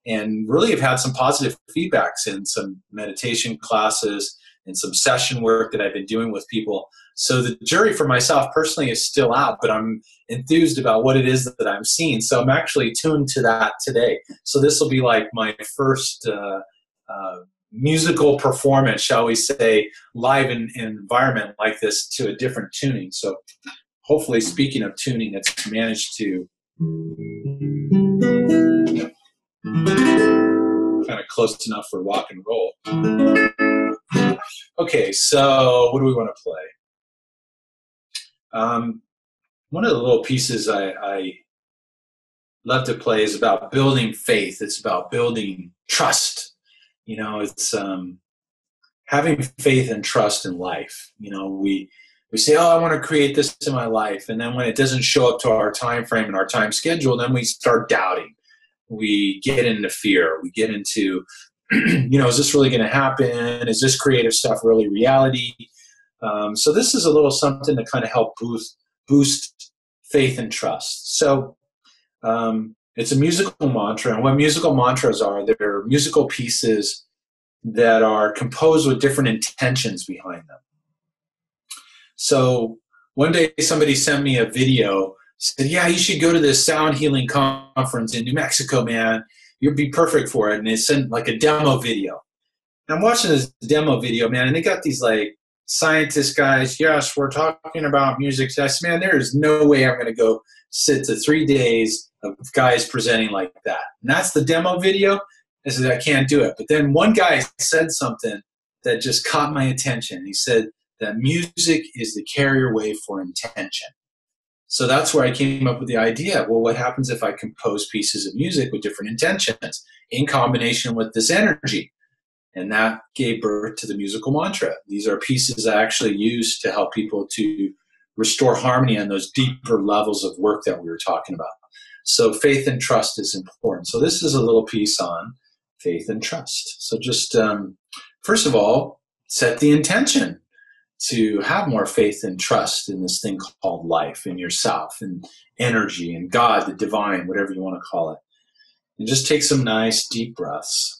and really have had some positive feedbacks in some meditation classes and some session work that I've been doing with people. So the jury for myself personally is still out, but I'm enthused about what it is that I'm seeing. So I'm actually tuned to that today. So this will be like my first musical performance, shall we say, live in an environment like this to a different tuning. So hopefully, speaking of tuning, it's managed to kind of close enough for rock and roll. Okay, so what do we want to play? One of the little pieces I love to play is about building faith. It's about building trust. It's having faith and trust in life. We say, oh, I want to create this in my life. And then when it doesn't show up to our time frame and our time schedule, then we start doubting. We get into fear. We get into, is this really going to happen? Is this creative stuff really reality? So this is a little something to kind of help boost faith and trust. So it's a musical mantra. And what musical mantras are, they're musical pieces that are composed with different intentions behind them. So one day somebody sent me a video, said, yeah, you should go to this sound healing conference in New Mexico, man. You'd be perfect for it. And they sent like a demo video. And I'm watching this demo video, man, and they got these like scientist guys. Yes, we're talking about music. I said, man, there is no way I'm going to go sit to 3 days of guys presenting like that. And that's the demo video. I said, I can't do it. But then one guy said something that just caught my attention. He said that music is the carrier wave for intention. So that's where I came up with the idea. Well, what happens if I compose pieces of music with different intentions in combination with this energy? And that gave birth to the musical mantra. These are pieces I actually use to help people to restore harmony on those deeper levels of work that we were talking about. So faith and trust is important. So this is a little piece on faith and trust. So just first of all, set the intention to have more faith and trust in this thing called life, in yourself, and energy, and God, the divine, whatever you want to call it. And just take some nice deep breaths.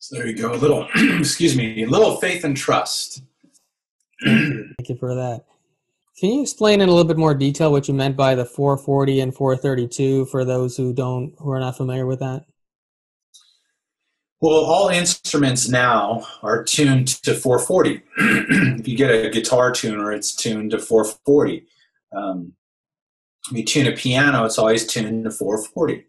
So there you go. A little, excuse me, a little faith and trust. Thank you for that. Can you explain in a little bit more detail what you meant by the 440 and 432 for those who are not familiar with that? Well, all instruments now are tuned to 440. If you get a guitar tuner, it's tuned to 440. If you tune a piano, it's always tuned to 440.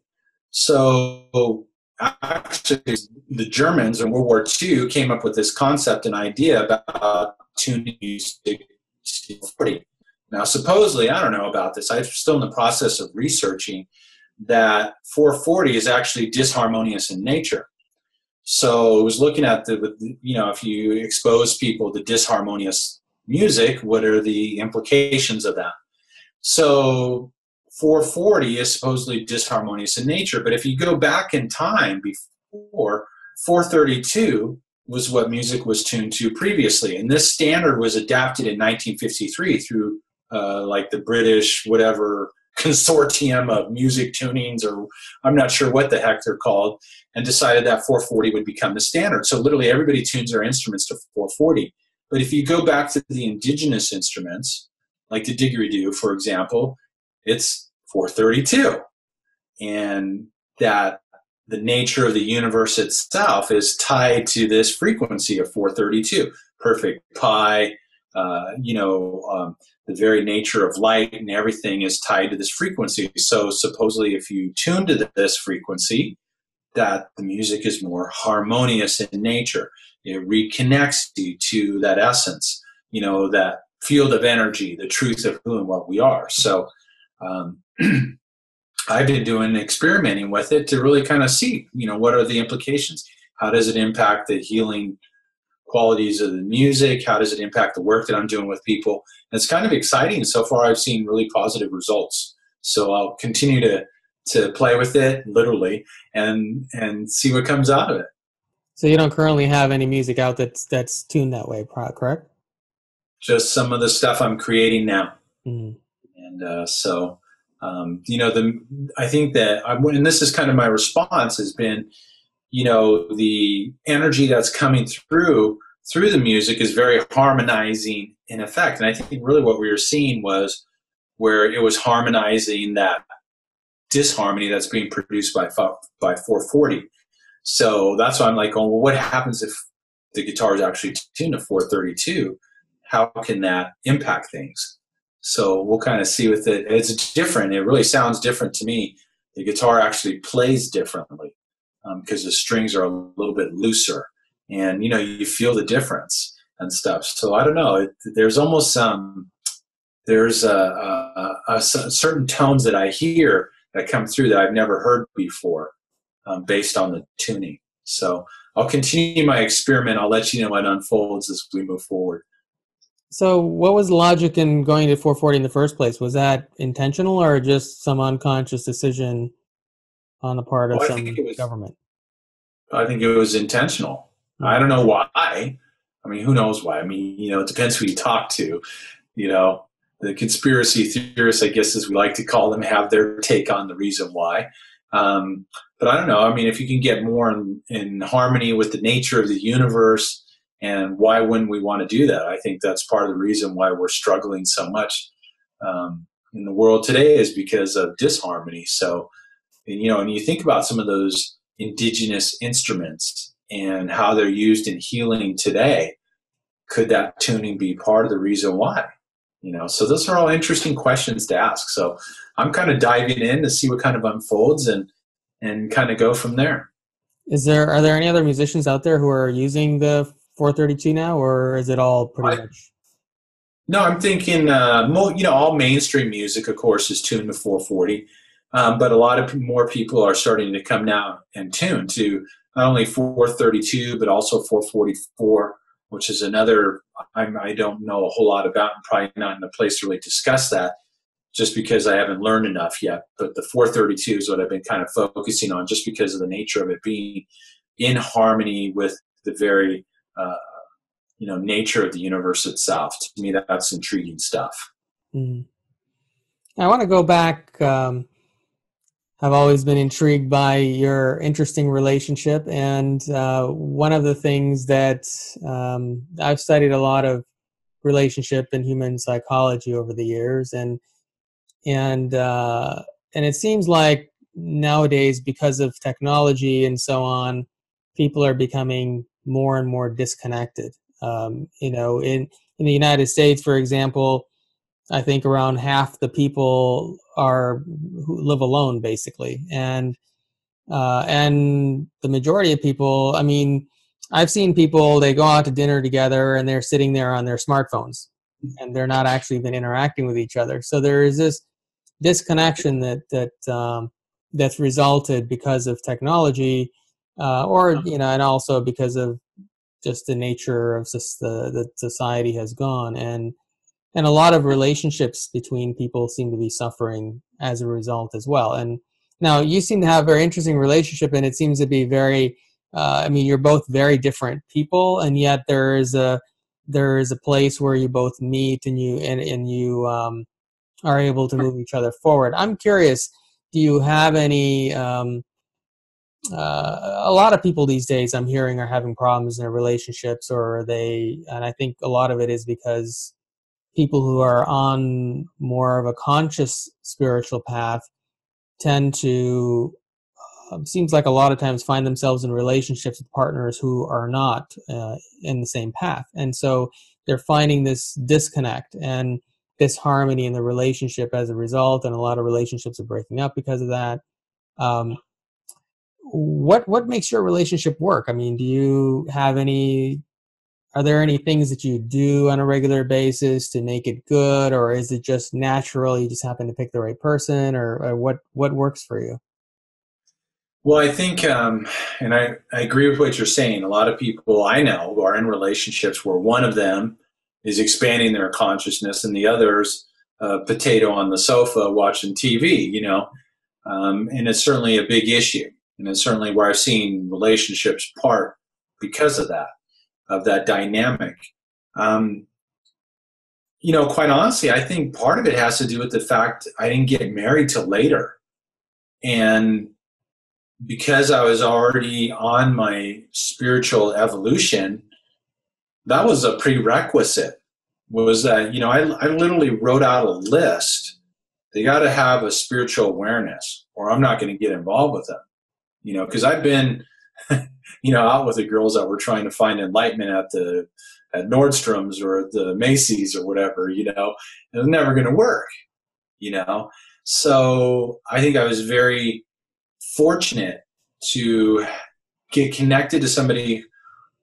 So actually, the Germans in World War II came up with this concept and idea about tuning music to 440. Now, supposedly, I don't know about this. I'm still in the process of researching that 440 is actually disharmonious in nature. So I was looking at if you expose people to disharmonious music, what are the implications of that? So 440 is supposedly disharmonious in nature, but if you go back in time before, 432 was what music was tuned to previously. And this standard was adapted in 1953 through like the British, whatever, consortium of music tunings, or I'm not sure what the heck they're called, and decided that 440 would become the standard. So literally everybody tunes their instruments to 440. But if you go back to the indigenous instruments, like the didgeridoo, for example, it's 432. And that the nature of the universe itself is tied to this frequency of 432. Perfect pi, the very nature of light and everything is tied to this frequency. So supposedly if you tune to this frequency, that the music is more harmonious in nature. It reconnects you to that essence, that field of energy, the truth of who and what we are. So I've been experimenting with it to really kind of see, what are the implications? How does it impact the healing qualities of the music? How does it impact the work that I'm doing with people? And it's kind of exciting. So far, I've seen really positive results. So I'll continue to play with it, literally, and see what comes out of it. So you don't currently have any music out that's tuned that way, correct? Just some of the stuff I'm creating now. Mm-hmm. And I think that, and this is kind of my response, has been, the energy that's coming through the music is very harmonizing in effect. And I think really what we were seeing was where it was harmonizing that disharmony that's being produced by 440. So that's why I'm like, well, what happens if the guitar is actually tuned to 432? How can that impact things? So we'll kind of see with it. It's different. It really sounds different to me. The guitar actually plays differently because the strings are a little bit looser, and you feel the difference and stuff. So I don't know. There's almost there's certain tones that I hear that come through that I've never heard before based on the tuning. So I'll continue my experiment. I'll let you know what unfolds as we move forward. So what was the logic in going to 440 in the first place? Was that intentional or just some unconscious decision on the part of some government? I think it was intentional. Mm-hmm. I don't know why. I mean, who knows why? I mean, it depends who you talk to. The conspiracy theorists, I guess, as we like to call them, have their take on the reason why. But I don't know. I mean, if you can get more in harmony with the nature of the universe, and why wouldn't we want to do that? I think that's part of the reason why we're struggling so much in the world today is because of disharmony. So, and you think about some of those indigenous instruments and how they're used in healing today. Could that tuning be part of the reason why? So those are all interesting questions to ask. So I'm kind of diving in to see what kind of unfolds and kind of go from there. Are there any other musicians out there who are using the 432 now, or is it all pretty much? No, I'm thinking, all mainstream music, of course, is tuned to 440. But a lot of more people are starting to come now and tune to not only 432, but also 444, which is another I don't know a whole lot about and probably not in a place to really discuss that just because I haven't learned enough yet. But the 432 is what I've been kind of focusing on just because of the nature of it being in harmony with the very nature of the universe itself. To me, that's intriguing stuff. I want to go back. I've always been intrigued by your interesting relationship, and one of the things that I've studied a lot of relationship and human psychology over the years, and it seems like nowadays, because of technology and so on, people are becoming more and more disconnected. In the United States, for example, I think around half the people who live alone, basically, and the majority of people, I mean, I've seen people, they go out to dinner together and they're sitting there on their smartphones and they're not actually even interacting with each other. So there is this disconnection that's resulted because of technology, and also because of just the nature of the society has gone, and a lot of relationships between people seem to be suffering as a result as well. And now you seem to have a very interesting relationship, and it seems to be very, you're both very different people, and yet there is a place where you both meet and you are able to move each other forward. I'm curious, do you have any, a lot of people these days I'm hearing are having problems in their relationships, and I think a lot of it is because people who are on more of a conscious spiritual path tend to, seems like a lot of times, find themselves in relationships with partners who are not in the same path. And so they're finding this disconnect and disharmony in the relationship as a result, and a lot of relationships are breaking up because of that. What makes your relationship work? I mean, are there any things that you do on a regular basis to make it good, or is it just natural? You just happen to pick the right person, or what works for you? Well, I think, and I agree with what you're saying. A lot of people I know who are in relationships where one of them is expanding their consciousness and the other's potato on the sofa watching TV, and it's certainly a big issue. And it's certainly where I've seen relationships part because of that dynamic. Quite honestly, I think part of it has to do with the fact I didn't get married till later. And because I was already on my spiritual evolution, that was a prerequisite, was that, I literally wrote out a list. They got to have a spiritual awareness or I'm not going to get involved with them, because I've been, out with the girls that were trying to find enlightenment at Nordstrom's or at the Macy's or whatever, it was never going to work, So I think I was very fortunate to get connected to somebody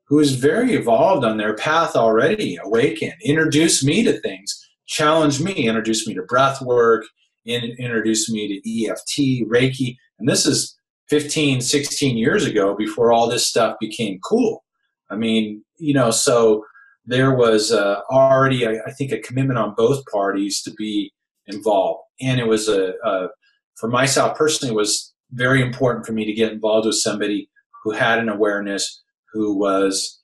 who is very evolved on their path already, awakened, introduced me to things, challenged me, introduced me to breath work, introduced me to EFT, Reiki. And this is 15, 16 years ago before all this stuff became cool. I mean, so there was already, I think, a commitment on both parties to be involved. And it was for myself personally, it was very important for me to get involved with somebody who had an awareness, who was,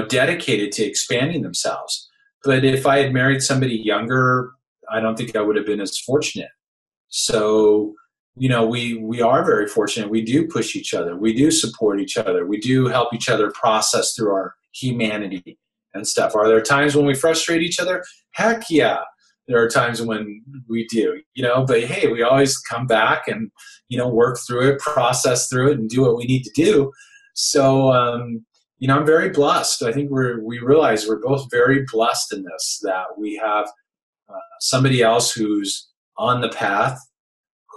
dedicated to expanding themselves. But if I had married somebody younger, I don't think I would have been as fortunate. So, we are very fortunate. We do push each other. We do support each other. We do help each other process through our humanity and stuff. Are there times when we frustrate each other? Heck yeah. There are times when we do, but hey, we always come back and, work through it, process through it, and do what we need to do. So, I'm very blessed. I think we realize we're both very blessed in this, that we have somebody else who's on the path,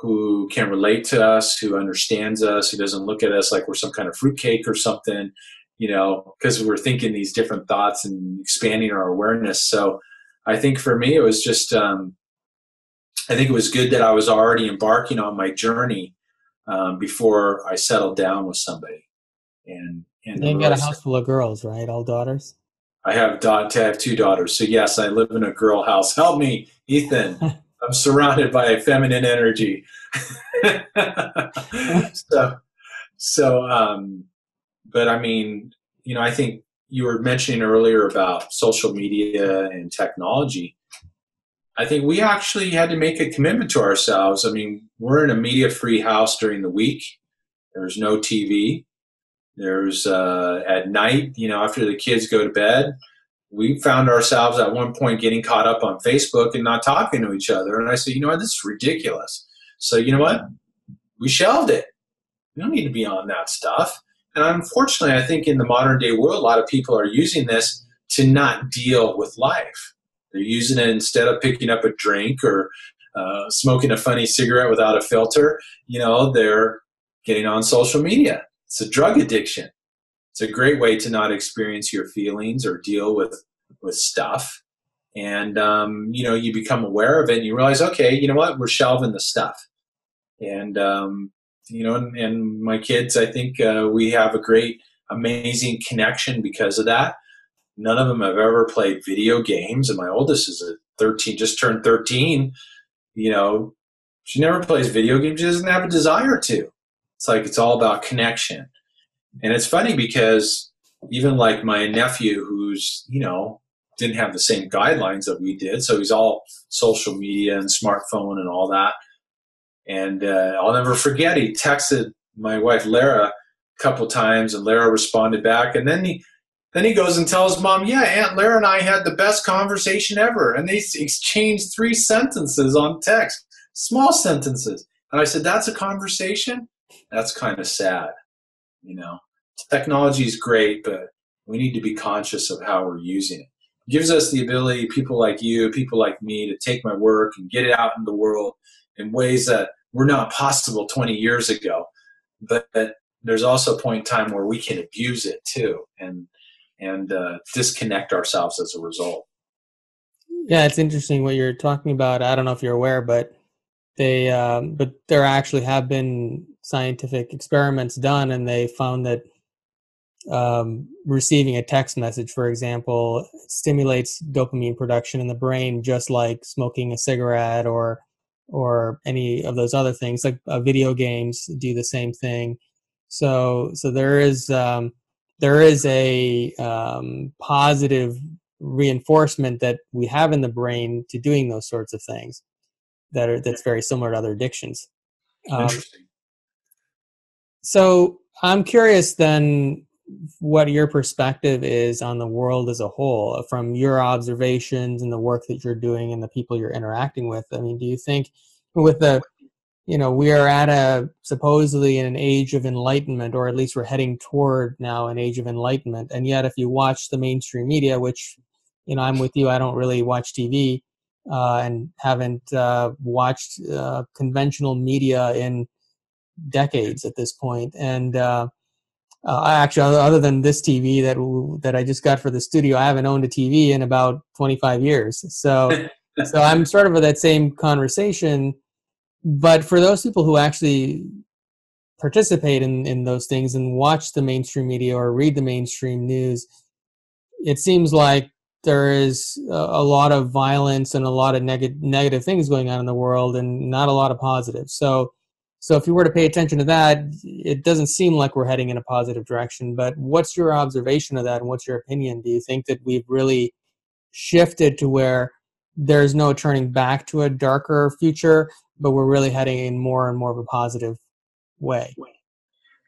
who can relate to us, who understands us, who doesn't look at us like we're some kind of fruitcake or something, because we're thinking these different thoughts and expanding our awareness. So I think for me, it was just, I think it was good that I was already embarking on my journey before I settled down with somebody. And you got a house full of girls, right? All daughters? I have two daughters. So yes, I live in a girl house. Help me, Ethan. I'm surrounded by feminine energy. But I mean, I think you were mentioning earlier about social media and technology. I think we actually had to make a commitment to ourselves. I mean, we're in a media-free house during the week. There's no TV. There's at night, after the kids go to bed, we found ourselves at one point getting caught up on Facebook and not talking to each other. And I said, you know what, this is ridiculous. So you know what? We shelved it. We don't need to be on that stuff. And unfortunately, I think in the modern day world, a lot of people are using this to not deal with life. They're using it instead of picking up a drink or smoking a funny cigarette without a filter. They're getting on social media. It's a drug addiction. It's a great way to not experience your feelings or deal with stuff. And, you become aware of it and you realize, okay, you know what? We're shelving the stuff. And, and my kids, I think we have a great, amazing connection because of that. None of them have ever played video games. And my oldest is 13, just turned 13. She never plays video games. She doesn't have a desire to. It's all about connection. And it's funny because even like my nephew who's, didn't have the same guidelines that we did. So he's all social media and smartphone and all that. And I'll never forget, he texted my wife, Lara, a couple times and Lara responded back. And then he goes and tells Mom, yeah, Aunt Lara and I had the best conversation ever. And they exchanged 3 sentences on text, small sentences. And I said, that's a conversation? That's kind of sad. Technology is great, but we need to be conscious of how we're using it. It gives us the ability, people like you, people like me, to take my work and get it out in the world in ways that were not possible 20 years ago. But there's also a point in time where we can abuse it too and disconnect ourselves as a result. Yeah, it's interesting what you're talking about. I don't know if you're aware, but there actually have been scientific experiments done, and they found that receiving a text message, for example, stimulates dopamine production in the brain, just like smoking a cigarette or any of those other things. Like video games do the same thing. So there is a positive reinforcement that we have in the brain to doing those sorts of things that's very similar to other addictions. Interesting. So I'm curious then what your perspective is on the world as a whole from your observations and the work that you're doing and the people you're interacting with. I mean, do you think with we are at supposedly in an age of enlightenment, or at least we're heading toward now an age of enlightenment. And yet if you watch the mainstream media, which, I'm with you, I don't really watch TV and haven't watched conventional media in decades at this point. And actually, other than this TV that I just got for the studio, I haven't owned a TV in about 25 years. So I'm sort of with that same conversation. But for those people who actually participate in those things and watch the mainstream media or read the mainstream news, it seems like there is a lot of violence and a lot of negative things going on in the world and not a lot of positive. So if you were to pay attention to that, it doesn't seem like we're heading in a positive direction. But what's your observation of that, and what's your opinion? Do you think that we've really shifted to where there's no turning back to a darker future, but we're really heading in more and more of a positive way?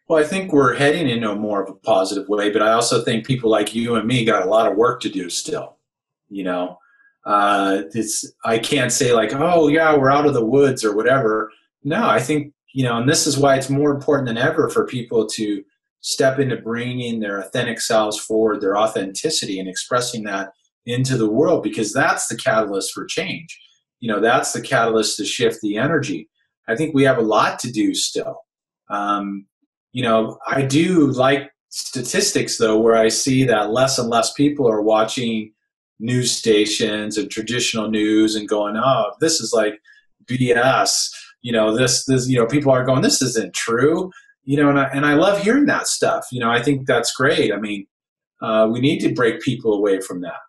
Well, I think we're heading into more of a positive way, but I also think people like you and me got a lot of work to do still. I can't say like, oh yeah, we're out of the woods or whatever. No, I think, and this is why it's more important than ever for people to step into bringing their authentic selves forward, their authenticity, and expressing that into the world, because that's the catalyst for change. That's the catalyst to shift the energy. I think we have a lot to do still. I do like statistics, though, where I see that less and less people are watching news stations and traditional news and going, oh, this is like BS. People are going, this isn't true. And I love hearing that stuff. I think that's great. I mean, we need to break people away from that.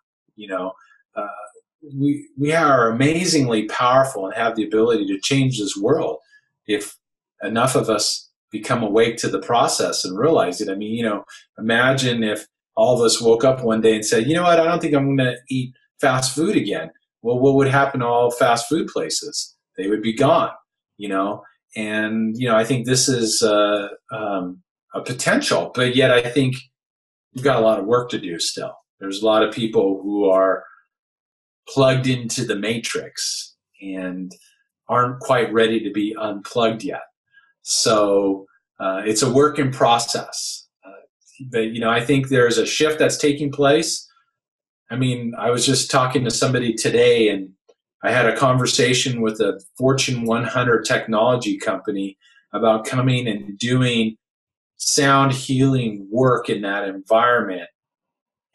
We are amazingly powerful and have the ability to change this world if enough of us become awake to the process and realize it. I mean, imagine if all of us woke up one day and said, you know what, I don't think I'm going to eat fast food again. Well, what would happen to all fast food places? They would be gone, and, I think this is a potential, but yet I think we've got a lot of work to do still. There's a lot of people who are plugged into the matrix and aren't quite ready to be unplugged yet. So it's a work in process. But, I think there's a shift that's taking place. I mean, I was just talking to somebody today, and I had a conversation with a Fortune 100 technology company about coming and doing sound healing work in that environment.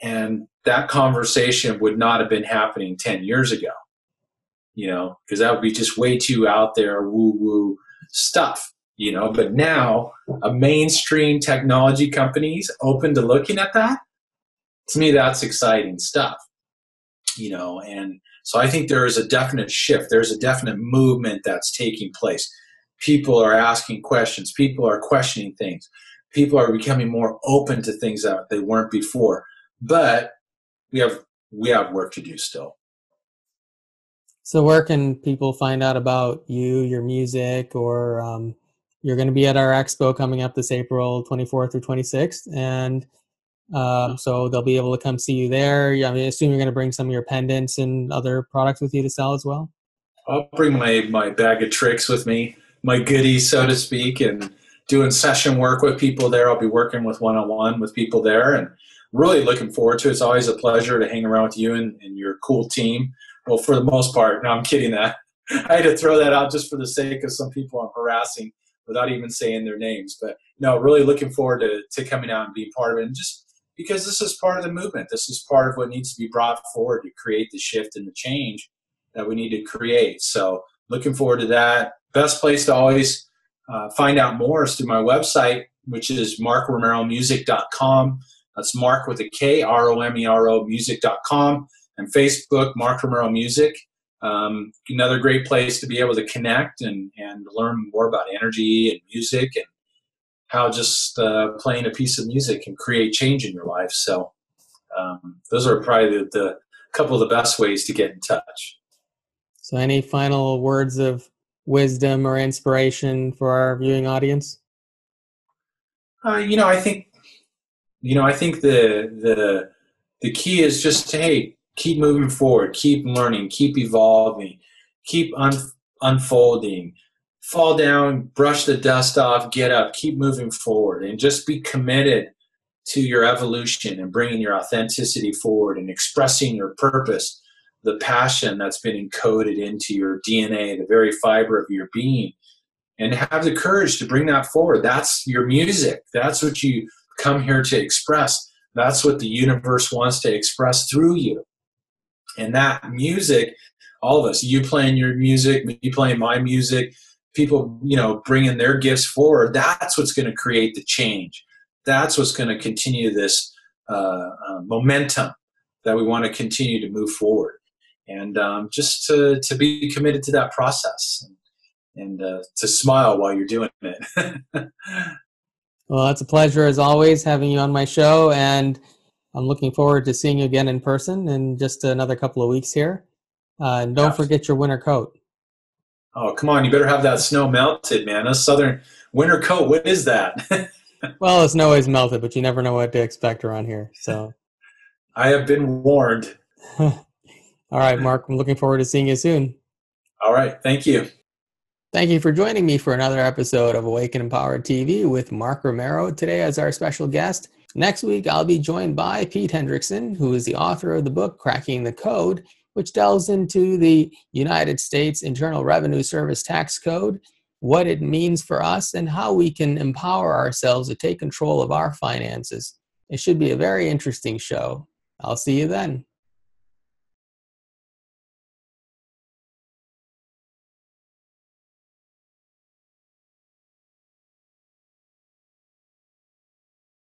And that conversation would not have been happening 10 years ago, because that would be just way too out there woo-woo stuff, But now a mainstream technology companies open to looking at that. To me, that's exciting stuff, and so I think there is a definite shift. There's a definite movement that's taking place. People are asking questions. People are questioning things. People are becoming more open to things that they weren't before. But we have work to do still. So where can people find out about you, your music, or you're going to be at our expo coming up this April 24th through 26th, and so they'll be able to come see you there. I assume you're going to bring some of your pendants and other products with you to sell as well? I'll bring my bag of tricks with me, my goodies, so to speak, and doing session work with people there. I'll be working with one-on-one with people there, and really looking forward to it. It's always a pleasure to hang around with you and your cool team. Well, for the most part. No, I'm kidding that. I had to throw that out just for the sake of some people I'm harassing without even saying their names. But no, really looking forward to coming out and being part of it. And just because this is part of the movement. This is part of what needs to be brought forward to create the shift and the change that we need to create. So looking forward to that. Best place to always find out more is through my website, which is markromeromusic.com. That's Mark with a K, Romero music.com. And Facebook, Mark Romero Music. Another great place to be able to connect and learn more about energy and music and how just playing a piece of music can create change in your life. So those are probably the couple of the best ways to get in touch. So any final words of wisdom or inspiration for our viewing audience? I think the key is just to, keep moving forward, keep learning, keep evolving, keep unfolding, fall down, brush the dust off, get up, keep moving forward, and just be committed to your evolution and bringing your authenticity forward and expressing your purpose, the passion that's been encoded into your DNA, the very fiber of your being, and have the courage to bring that forward. That's your music. That's what you come here to express. That's what the universe wants to express through you. And that music, all of us, you playing your music, me playing my music, people, bringing their gifts forward, that's what's going to create the change. That's what's going to continue this momentum that we want to continue to move forward. And just to be committed to that process and to smile while you're doing it. Well, it's a pleasure as always having you on my show, and I'm looking forward to seeing you again in person in just another couple of weeks here. And don't forget your winter coat. Oh, come on. You better have that snow melted, man. A southern winter coat, what is that? Well, the snow is melted, but you never know what to expect around here. So I have been warned. All right, Mark, I'm looking forward to seeing you soon. All right. Thank you. Thank you for joining me for another episode of Awaken Empowered TV with Mark Romero today as our special guest. Next week, I'll be joined by Pete Hendrickson, who is the author of the book Cracking the Code, which delves into the United States Internal Revenue Service tax code, what it means for us, and how we can empower ourselves to take control of our finances. It should be a very interesting show. I'll see you then.